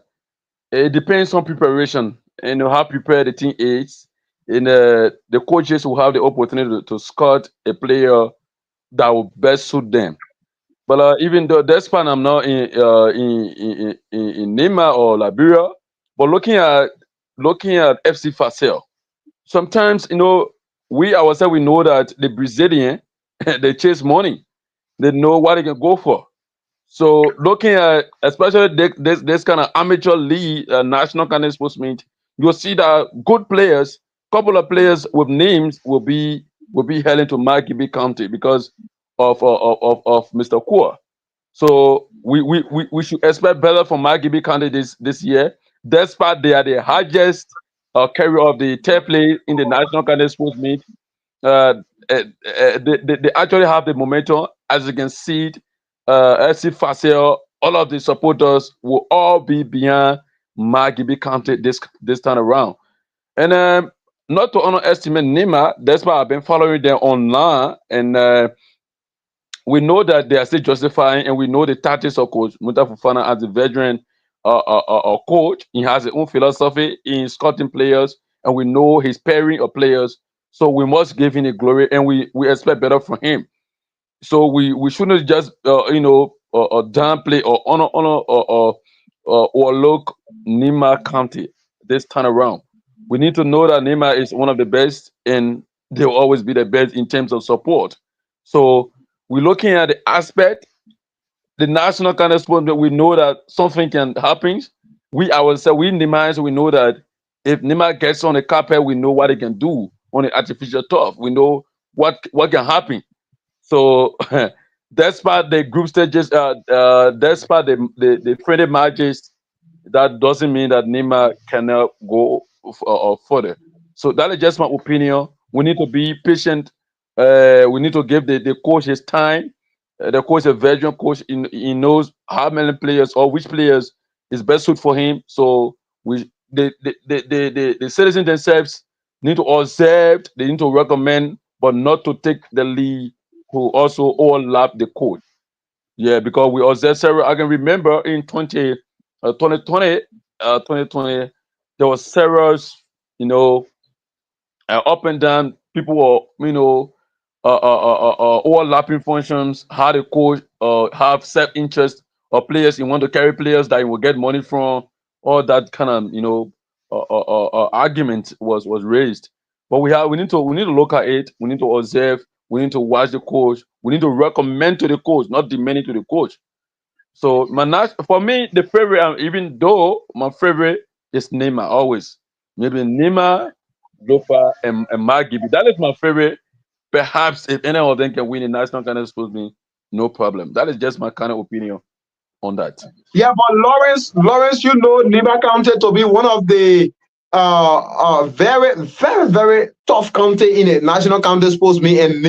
it depends on preparation and how prepared the team is, and the coaches will have the opportunity to scout a player that will best suit them. But even though despite I'm not in Nema or Liberia, but looking at FC Facel, sometimes we ourselves we know that the Brazilian they chase money, they know what they can go for. So looking at especially this kind of amateur league, national kind of sports meet, you'll see that good players, couple of players with names will be heading to Magibi County because of Mr. Kua. So we should expect better from Magibi County this year, despite they are the highest carrier of the third place in the national kind of sports meet. They actually have the momentum, as you can see. SC Facel, all of the supporters will all be behind Magibi County this time around. And not to underestimate Nima, that's why I've been following them online, and we know that they are still justifying, and we know the tactics of Coach Muta Fofana as a veteran coach. He has his own philosophy in scouting players, and we know his pairing of players. So we must give him the glory, and we expect better from him. So we shouldn't just downplay or honor or look Nima County this time around. We need to know that Nima is one of the best, and they will always be the best in terms of support. So we're looking at the aspect, the national kind of sport that we know that something can happen. We ourselves, we Nima, we know that if Nima gets on the carpet, we know what it can do on the artificial turf. We know what can happen. So despite the group stages, despite the friendly matches, that doesn't mean that Nima cannot go further. So that is just my opinion. We need to be patient. We need to give the coach his time. The coach is a veteran coach. He knows how many players or which players is best suited for him. So the citizens themselves need to observe. They need to recommend, but not to take the lead. Who also overlap the coach. Yeah, because we observed several. I can remember in 2020, there was several, up and down. People were, overlapping functions. How the coach have self-interest or players. You want to carry players that you will get money from. All that kind of, argument was raised. But we need to look at it. We need to observe. We need to watch the coach. We need to recommend to the coach, not demand it to the coach. So for me, the favorite, even though my favorite is Neymar always. Maybe Neymar, Lofa, and Magibi. That is my favorite. Perhaps if any of them can win a national kind of sports meet, no problem. That is just my kind of opinion on that. Yeah, but Lawrence, Nima County to be one of the very, very, very tough county in a national county sports meet, and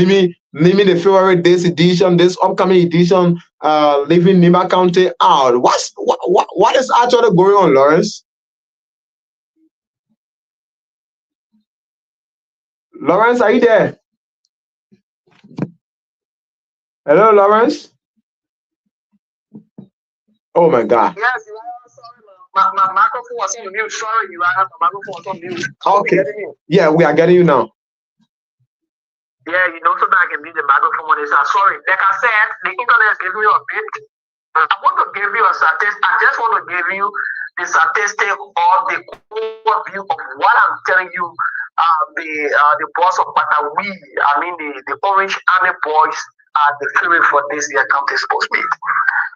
naming the favorite this edition, this upcoming edition, leaving Nimba County out. What is actually going on, Lawrence? Lawrence, are you there? Hello, Lawrence. Oh my God. Yes, you are. Sorry, my microphone was on mute. Sorry, you are. My microphone was on mute. Okay. Yeah, we are getting you now. Yeah, so that I can mute the microphone on this. Sorry, like I said, the internet gave me a bit. I want to give you a statistic. I just want to give you the statistic or the overview of what I'm telling you. The boss of Patawi, I mean the Orange Army boys are the favorite for this year county sports meet.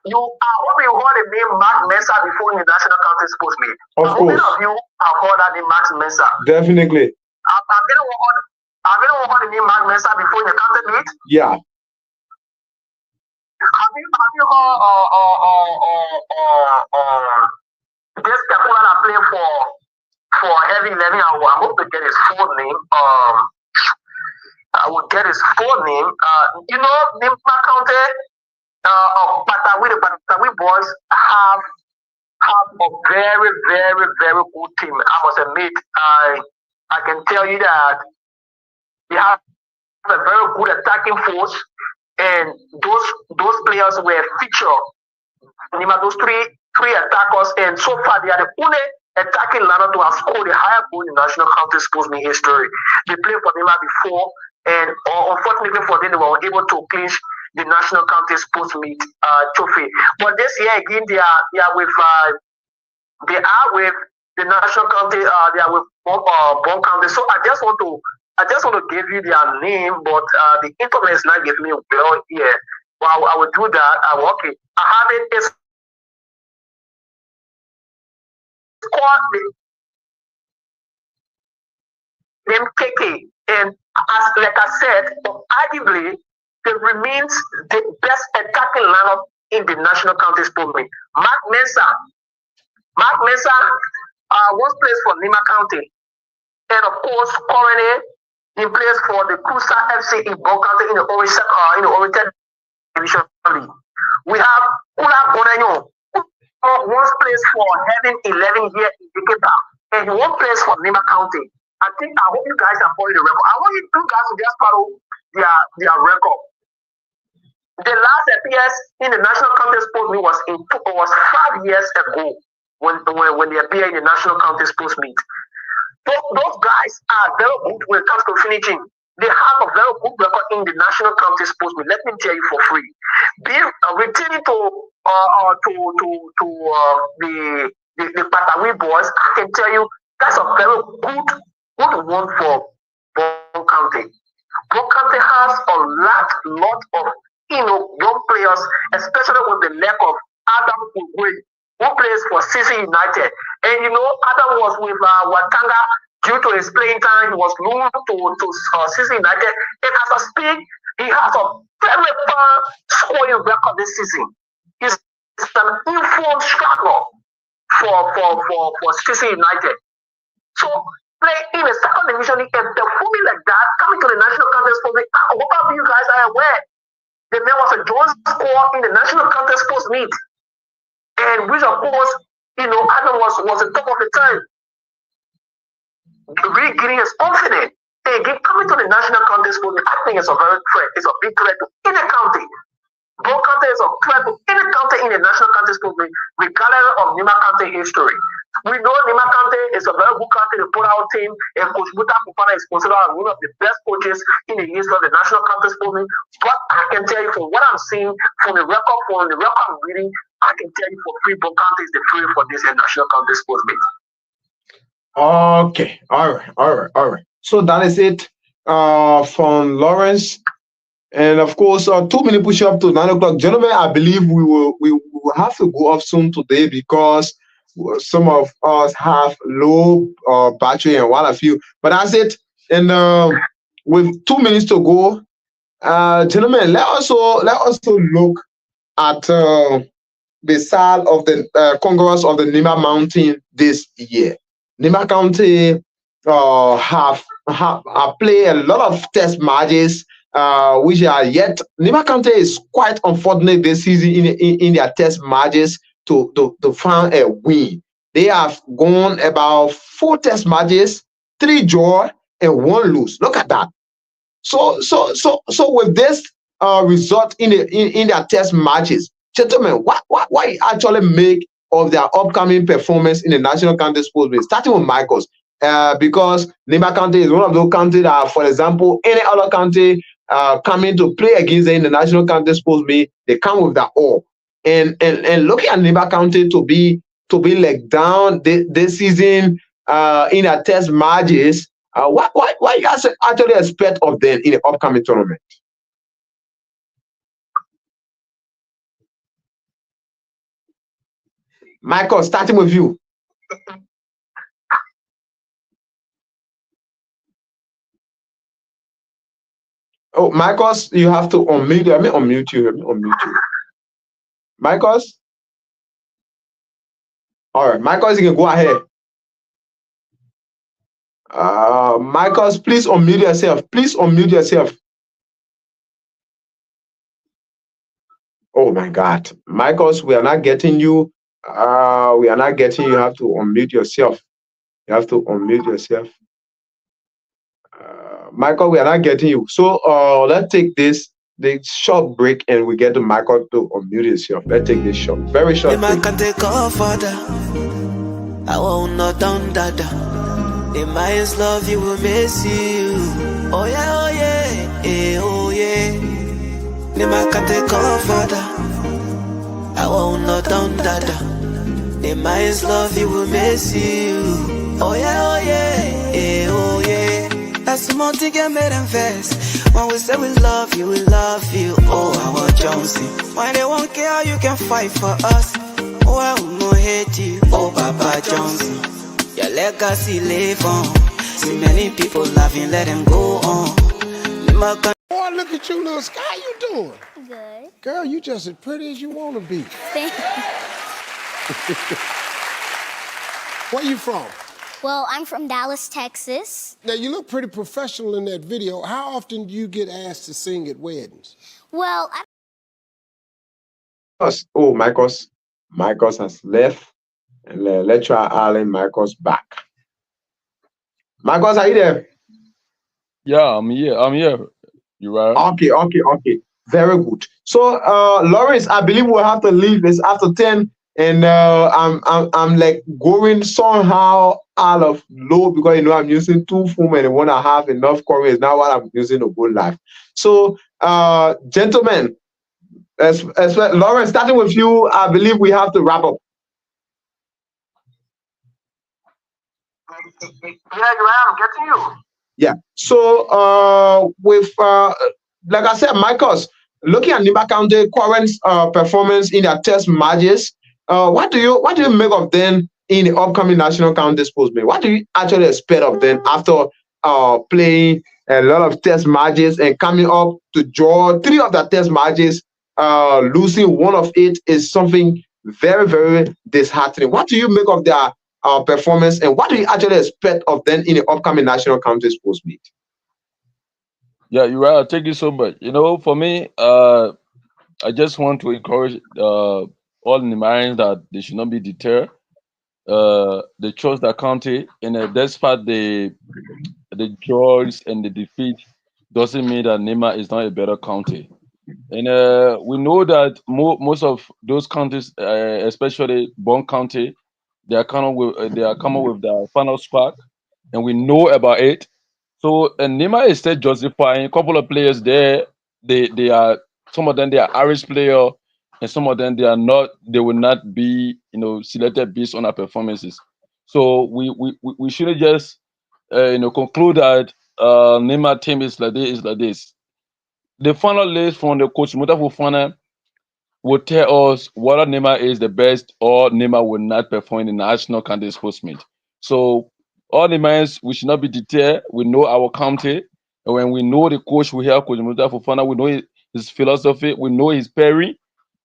I hope you heard the name Mark Mensah before in the National County Sports Meet. Of course. How many of you have heard that name, Mark Mensah? Definitely. Have you heard the name Mark Mensah before in the county meet? Yeah. Have you heard this Kapula that play for Heavy 11? I hope to get his full name. I will get his full name. Nimba County. The Patawi boys have a very, very, very good team. I must admit, I can tell you that they have a very good attacking force, and those players were featured. Those three attackers, and so far they are the only attacking lineup to have scored a higher goal in national county sports meet history. They played for Nimba before, and unfortunately for them, they were unable to clinch the national county sports meet trophy. But this year again, they are with the national county. They are with Bon County. So I just want to give you their name, but the internet is not giving me well here. Well, I will do that. Okay, I have it. It's called the MKK, and like I said, arguably, it remains the best attacking lineup in the national county sport meet. Mark Mensah once plays for Nimba County, and of course, currently he plays for the Cruiser FC in Bon County in the Orange Division League. We have Kula Bonanyo, who once plays for Heaven 11 here in Ikeba, and he once plays for Nimba County. I hope you guys are following the record. I want you guys to just follow their record. The last appearance in the national county sports meet was 5 years ago when they appeared in the national county sports meet. Those guys are very good when it comes to finishing. They have a very good record in the national county sports meet. Let me tell you for free. Returning to the Patawi boys, I can tell you that's a very good one for Bon County. Bon County has a lot of young players, especially with the lack of Adam Ugwe, who plays for CC United. And Adam was with Watanga due to his playing time. He was loaned to CC United. And as I speak, he has a very far scoring record this season. He's an informed striker for CC United. So play in the second division league and performing like that, coming to the national contest for me. I hope you guys are aware. The man was a Jones scorer in the national contest sports meet. And which of course, Adam was the top of the time. Really getting his confidence. And coming to the national contest sports meet, I think it's a very threat. It's a big threat to any county. Bon County is a threat to any county in the national county sports meet, regardless of Nimba County history. We know Nimba County is a very good county to put our team, and Coach Buta Kupana is considered as one of the best coaches in the history of the national county sports meet. But I can tell you from what I'm seeing, from the record I'm reading, I can tell you for free, Bon County is the free for this national county sports meet. Okay, all right. So that is it from Lawrence. And of course, 2 minute push up to 9 o'clock. Gentlemen, I believe we will have to go off soon today because some of us have low battery and what have you. But that's it. And with 2 minutes to go, gentlemen, let us also look at the side of the Congress of the Nimba Mountain this year. Nimba County have played a lot of test matches which are yet. Nimba County is quite unfortunate this season in their test matches to find a win. They have gone about 4 test matches, 3 draw and 1 lose. Look at that. So with this result in their test matches, gentlemen, what you actually make of their upcoming performance in the National County Sports Meet, starting with Michaels, because Nimba County is one of those counties that, for example, any other county coming to play against them in the National County Sports Meet, they come with that all. And looking at Nimba County to be let down this season in their test matches, what you guys actually expect of them in the upcoming tournament? Michael, starting with you. Oh, Michaels, you have to unmute. Let me unmute you. Michaels? All right, Michaels, you can go ahead. Michaels, please unmute yourself. Oh my God, Michaels, we are not getting you. You have to unmute yourself. Michael, we are not getting you. So let's take this short break and we get to Michael to unmute yourself. Let's take this very short break. I won't not down dada. They might love you will miss you. Oh yeah, oh yeah. Nima can take further. I won't not down dada. They might love you will miss you. Oh yeah, oh yeah. That's the more thing get made and fast. When we say we love you, oh our Jonesy. When they won't care, you can fight for us. Oh I will not hate you, oh Papa Jonesy. Your legacy live on. See many people laughing, let them go on. Boy, look at you, little Sky. How you doing? Good. Girl, you just as pretty as you want to be. Thank you. Where you from? Well, I'm from Dallas, Texas. Now, you look pretty professional in that video. How often do you get asked to sing at weddings? Well, Oh, Michaels has left. And let's try Alan Michaels back. Michaels, are you there? Yeah, I'm here. You right? Okay. Very good. So, Lawrence, I believe we'll have to leave. It's after 10, and I'm like going somehow out of low because I'm using 2 phones and I want to have enough coverage. Now what I'm using to go live. So, gentlemen, as Lawrence, starting with you, I believe we have to wrap up. Yeah, I'm getting you. Yeah. So with like I said, Michaels, looking at Nimba County current performance in their test matches, what do you make of them in the upcoming National County Sports Meet? What do you actually expect of them after playing a lot of test matches and coming up to draw 3 of the test matches, losing 1 of it is something very, very disheartening. What do you make of their performance, and what do you actually expect of them in the upcoming National County Sports Meet? Yeah, you're right. Thank you so much. For me, I just want to encourage all Nimarians that they should not be deterred. They chose their county, and despite the draws and the defeat, doesn't mean that Nima is not a better county. And we know that most of those counties, especially Bon County, they are coming with the final spark, and we know about it. So Nima is still justifying a couple of players there. They are, some of them they are Irish player, and some of them they are not. They will not be selected based on our performances. So we shouldn't just conclude that Nima team is like this. The final list from the coach Mutafufana will tell us whether Nima is the best or Nima will not perform in the National County Sports Meet. So all Nimans, we should not be deterred. We know our county, and when we know the coach we have, Coach Mutafufana, we know his philosophy, we know his pairing.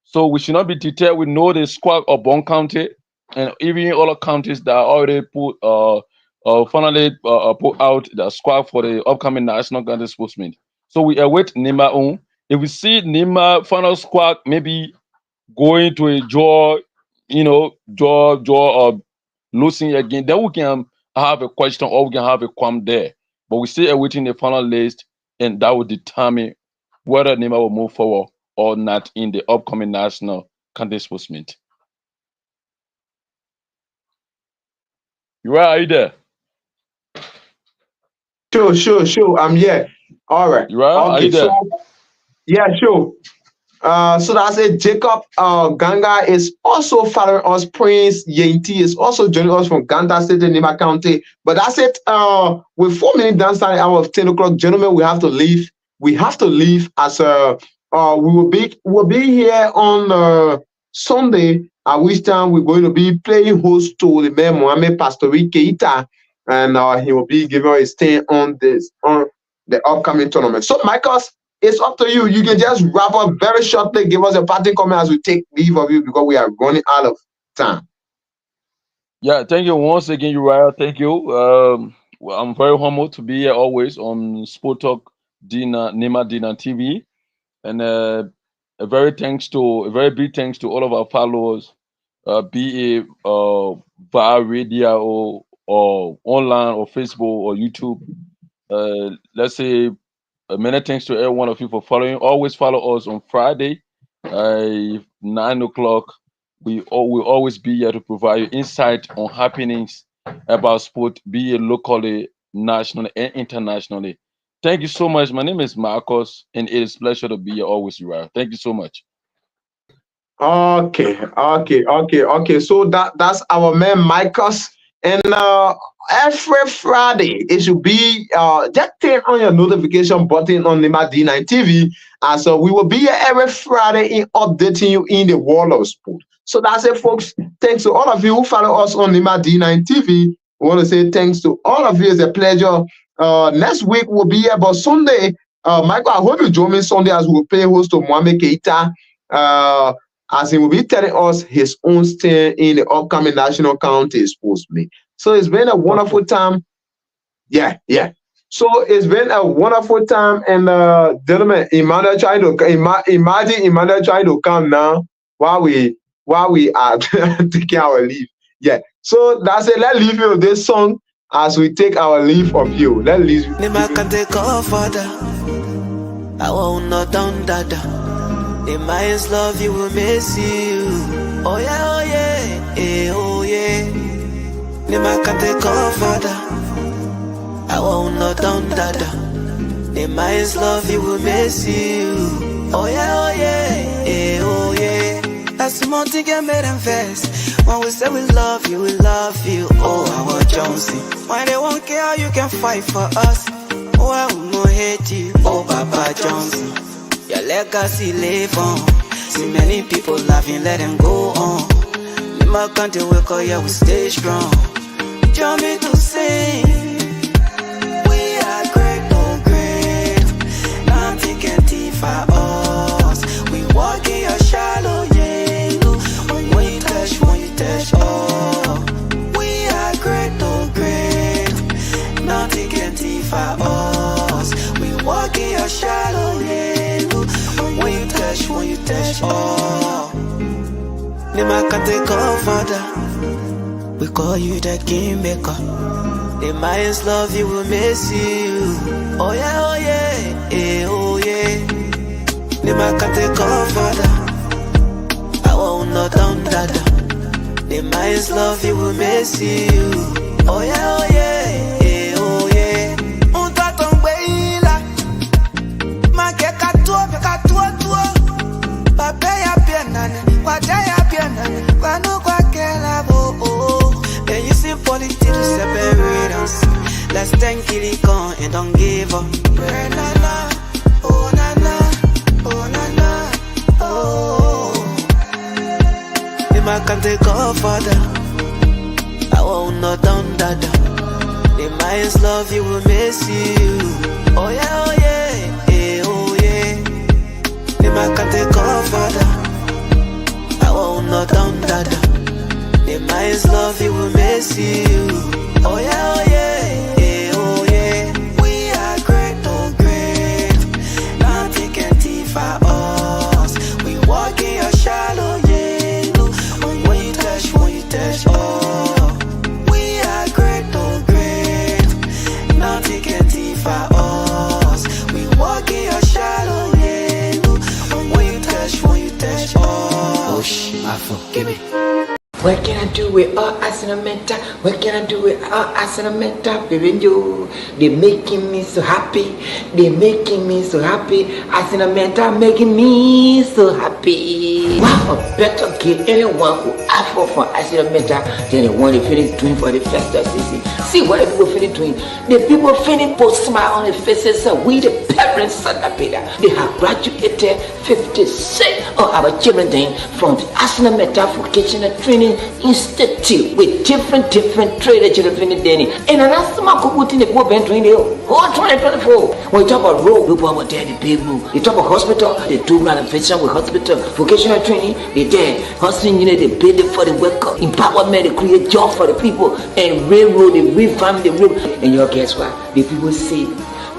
So we should not be deterred. We know the squad of Bon County and even other counties that are already finally put out the squad for the upcoming National County Sports Meet. So we await Nimba on. If we see Nimba final squad maybe going to a draw, draw or losing again, then we can have a question or we can have a qualm there. But we still awaiting the final list, and that will determine whether Nimba will move forward or not in the upcoming national candidates post meet. Are you there? Sure. I'm here. All right. Are you there? So yeah, sure. So that's it. Jacob Ganga is also following us. Prince Yenti is also joining us from Ganda State in Nimba County. But that's it. With 4 minutes down the hour of 10 o'clock, gentlemen, we have to leave. We have to leave as we'll be here on Sunday, at which time we're going to be playing host to the man Mohamed Pastori Keita, and he will be giving us his stand on the upcoming tournament. So, Michaels, it's up to you. You can just wrap up very shortly. Give us a parting comment as we take leave of you because we are running out of time. Yeah, thank you once again, Uriah. Thank you. I'm very humbled to be here always on Sport Talk Nimba D-9 TV, and a very big thanks to all of our followers, be it via radio or online or Facebook or YouTube. Let's say many thanks to every one of you for following. Always follow us on Friday, 9 o'clock. We will always be here to provide you insight on happenings about sport, be it locally, nationally, and internationally. Thank you so much. My name is Marcus, and it is a pleasure to be here always, Uriah. Thank you so much. Okay. So that's our man Marcus, and every Friday it should be just turn on your notification button on Nimba D-9 TV, and so we will be here every Friday in updating you in the world of sport. So that's it, folks. Thanks to all of you who follow us on Nimba D-9 TV. We want to say thanks to all of you. It's a pleasure. Next week we'll be here, but Sunday, Michael, I hope you join me Sunday as we'll play host to Mohamed Keita, as he will be telling us his own stand in the upcoming national county sports meet. So it's been a wonderful time. Yeah. So it's been a wonderful time, and gentlemen, Emmanuel trying to come now while we are taking our leave. Yeah. So that's it. Let's leave you with this song as we take our leave of you. Let's leave you. I won't not down dada. They might love you will miss you. Oh yeah, oh yeah. Nima can take off father. I won't not down dada. They might love you will miss you. Oh yeah, oh yeah. That's the more thing get made and fast. When we say we love you, oh our Jonesy. When they won't care, you can fight for us. Oh I will not hate you, oh Papa Jonesy. Your legacy live on. See many people laughing, let them go on. In my country we call yeah, we stay strong. Join me to sing. We are great, oh great. Nothing can defy us. We walk in your shallow yellow. When you touch, oh. We are great, oh great. Nothing can defy us. We walk in your shallow yellow. When you touch, oh. Nimba can take off father. We call you the game maker. The Mayans love you, will miss you. Oh yeah, oh yeah. Nimba can take off father. I won't not down dada. The Mayans love you, will miss you. Oh yeah, oh yeah. Unta tongbeila. Makeka tua. Papaya pianane. Wajaya pianane. Wanu kwa kela bo. Then you see politics to separate us. Let's thank Kilikon and don't give up. Oh na na, oh. Nimba can take off father. I won't not down dada. The Mayans love you, will miss you. Oh yeah, oh yeah. Nimba can take off father. I won't not down dada. The Mayans love you, will miss you. Oh yeah, oh yeah. We are great, oh great. Afro, give me. What can I do with all Asinamenta? What can I do with all Asinamenta? Baby, you, they're making me so happy. They're making me so happy. Asinamenta making me so happy. Wow, better get anyone who Afro for Asinamenta than the one they finish doing for the festive season. See what the people finish doing. The people finish put smile on their faces. So we the parents Saclepea, they have graduated 56 of our children from the Asinamenta Vocational Training Institute with different trade that you're doing. And that's the mark of the go been doing the whole 2024. When you talk about road, people are there, the big road. You talk about hospital, they do renovation with hospital, vocational training, they there. Hospital, they build it for the worker, empowerment, they create jobs for the people, and railroad, they revamp the road. And you guess what? The people say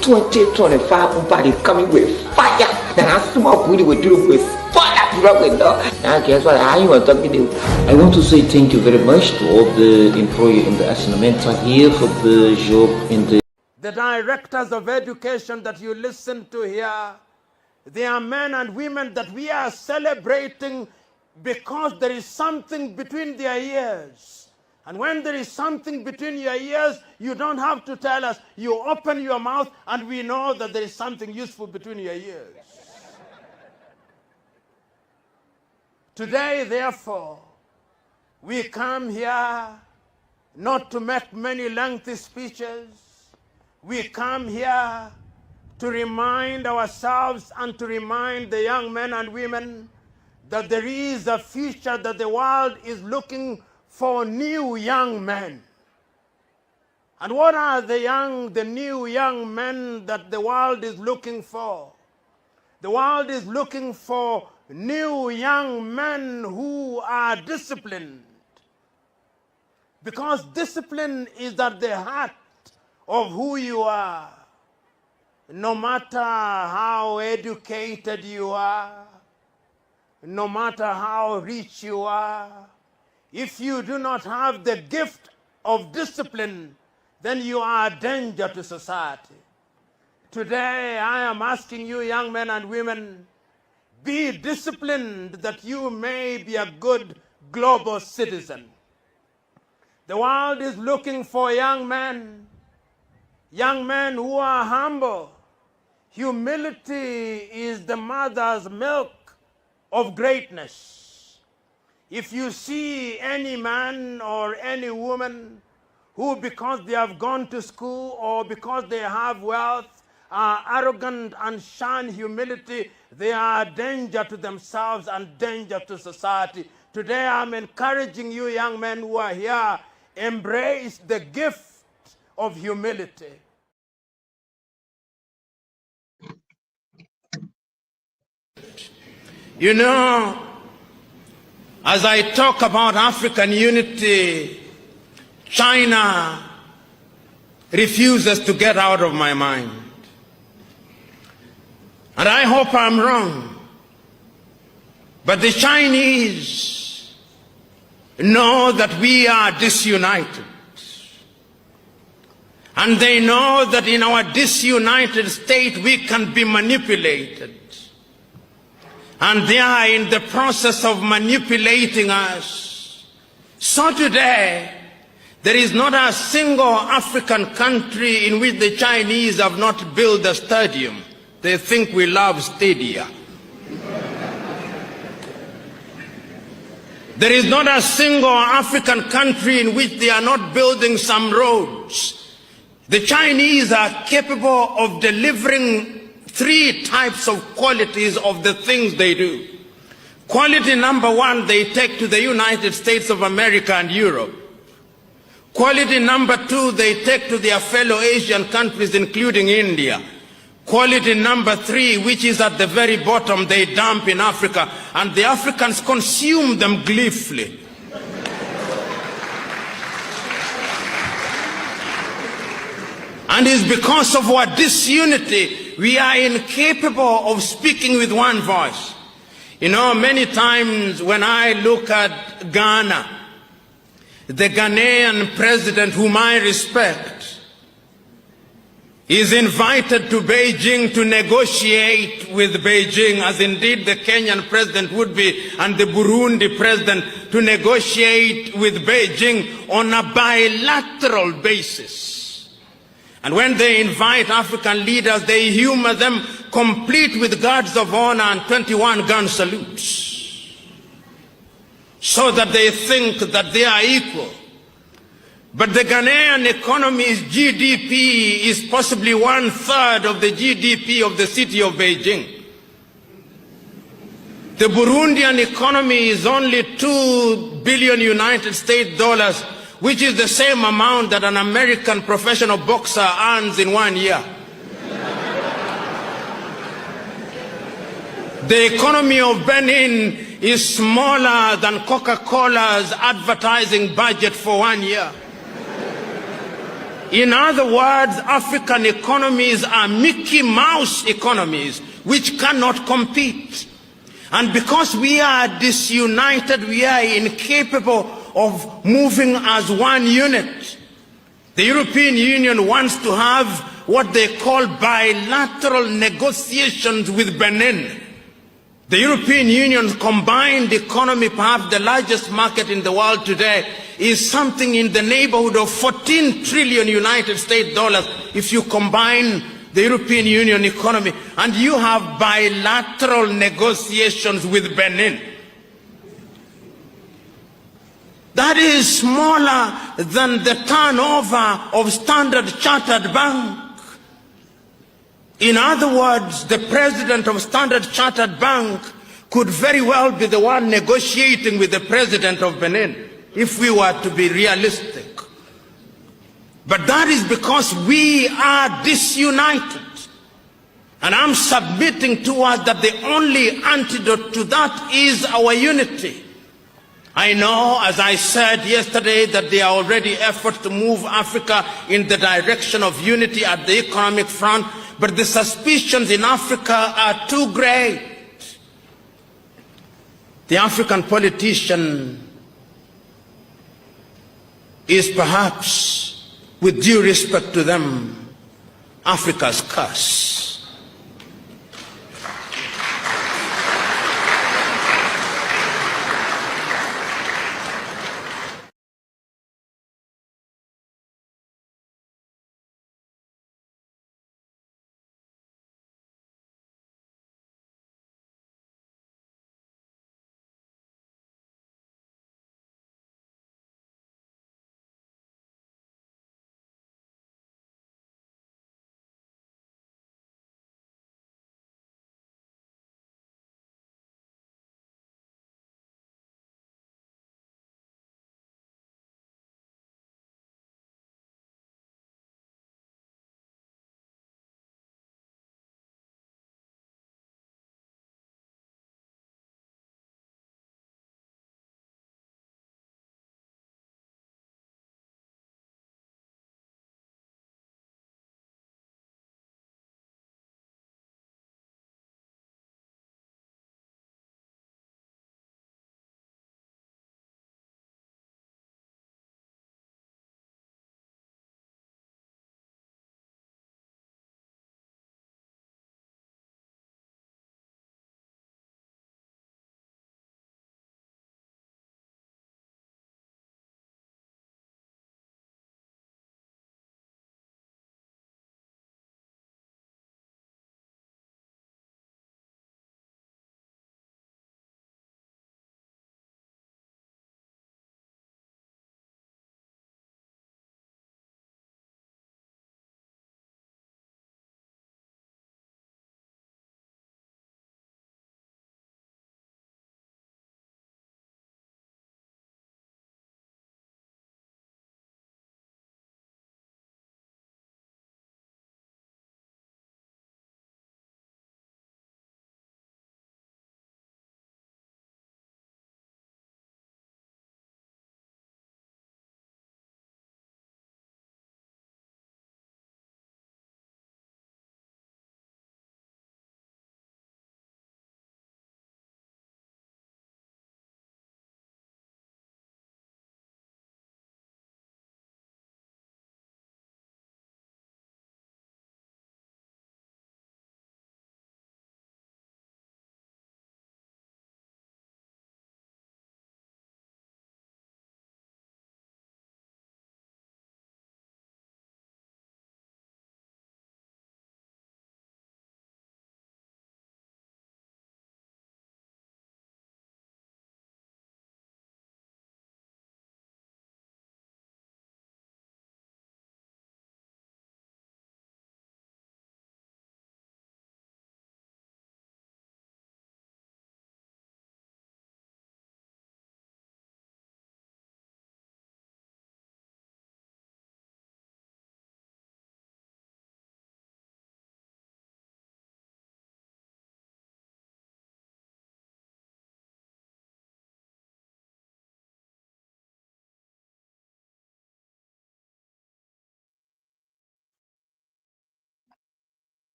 2025 they coming with fire. That's the mark we will do with fire. Now guess what? I want to say thank you very much to all the employees in the Asinamenta here for the job in the directors of education that you listen to here. They are men and women that we are celebrating because there is something between their ears. And when there is something between your ears, you don't have to tell us. You open your mouth and we know that there is something useful between your ears. Today, therefore, we come here not to make many lengthy speeches. We come here to remind ourselves and to remind the young men and women that there is a future, that the world is looking for new young men. And what are the new young men that the world is looking for? The world is looking for new young men who are disciplined. Because discipline is at the heart of who you are. No matter how educated you are, no matter how rich you are, if you do not have the gift of discipline, then you are a danger to society. Today, I am asking you, young men and women, be disciplined that you may be a good global citizen. The world is looking for young men who are humble. Humility is the mother's milk of greatness. If you see any man or any woman who, because they have gone to school or because they have wealth, are arrogant and shun humility, they are a danger to themselves and danger to society. Today I'm encouraging you young men who are here, embrace the gift of humility. You know, as I talk about African unity, China refuses to get out of my mind. And I hope I'm wrong. But the Chinese know that we are disunited. And they know that in our disunited state we can be manipulated. And they are in the process of manipulating us. So today, there is not a single African country in which the Chinese have not built a stadium. They think we love stadia. There is not a single African country in which they are not building some roads. The Chinese are capable of delivering 3 types of qualities of the things they do. Quality number 1, they take to the United States of America and Europe. Quality number 2, they take to their fellow Asian countries, including India. Quality number 3, which is at the very bottom, they dump in Africa, and the Africans consume them gleefully. And it's because of our disunity, we are incapable of speaking with one voice. You know, many times when I look at Ghana, the Ghanaian president whom I respect, is invited to Beijing to negotiate with Beijing, as indeed the Kenyan president would be, and the Burundi president, to negotiate with Beijing on a bilateral basis. And when they invite African leaders, they humor them, complete with guards of honor and 21 gun salutes, so that they think that they are equal. But the Ghanaian economy's GDP is possibly 1/3 of the GDP of the city of Beijing. The Burundian economy is only 2 billion United States dollars, which is the same amount that an American professional boxer earns in 1 year. The economy of Benin is smaller than Coca-Cola's advertising budget for 1 year. In other words, African economies are Mickey Mouse economies which cannot compete. And because we are disunited, we are incapable of moving as one unit. The European Union wants to have what they call bilateral negotiations with Benin. The European Union's combined economy, perhaps the largest market in the world today, is something in the neighborhood of 14 trillion United States dollars if you combine the European Union economy, and you have bilateral negotiations with Benin. That is smaller than the turnover of Standard Chartered Bank. In other words, the president of Standard Chartered Bank could very well be the one negotiating with the president of Benin, if we were to be realistic. But that is because we are disunited. And I'm submitting to us that the only antidote to that is our unity. I know, as I said yesterday, that there are already efforts to move Africa in the direction of unity at the economic front, but the suspicions in Africa are too great. The African politician is perhaps, with due respect to them, Africa's curse.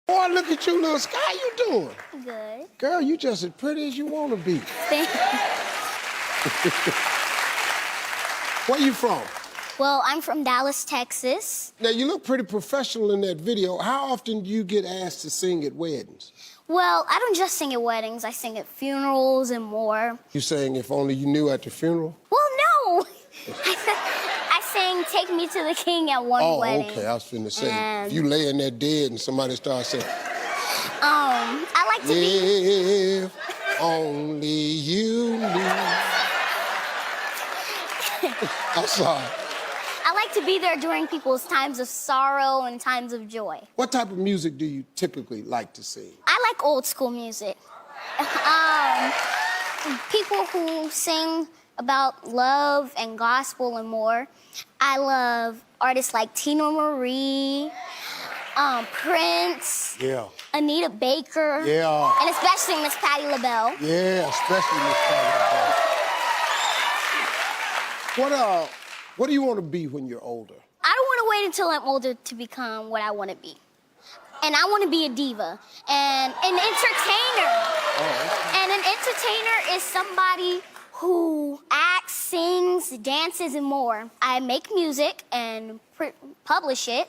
Boy, look at you, little Sky. How you doing? Good. Girl, you just as pretty as you want to be. Thank Where you from? Well, I'm from Dallas, Texas. Now, you look pretty professional in that video. How often do you get asked to sing at weddings? Well, I don't just sing at weddings. I sing at funerals and more. You sang If Only You Knew at the funeral? Well, no. I sang Take Me to the King at one wedding. Oh, okay. I was finna say, if you laying there dead and somebody starts saying, I like to be... If only you knew. I'm sorry. I like to be there during people's times of sorrow and times of joy. What type of music do you typically like to sing? I like old school music. People who sing about love and gospel and more. I love artists like Tina Marie, Prince, Anita Baker, and especially Miss Patti LaBelle. Yeah, especially Miss Patti LaBelle. What do you want to be when you're older? I don't want to wait until I'm older to become what I want to be. And I want to be a diva and an entertainer. And an entertainer is somebody who acts, sings, dances, and more. I make music and publish it,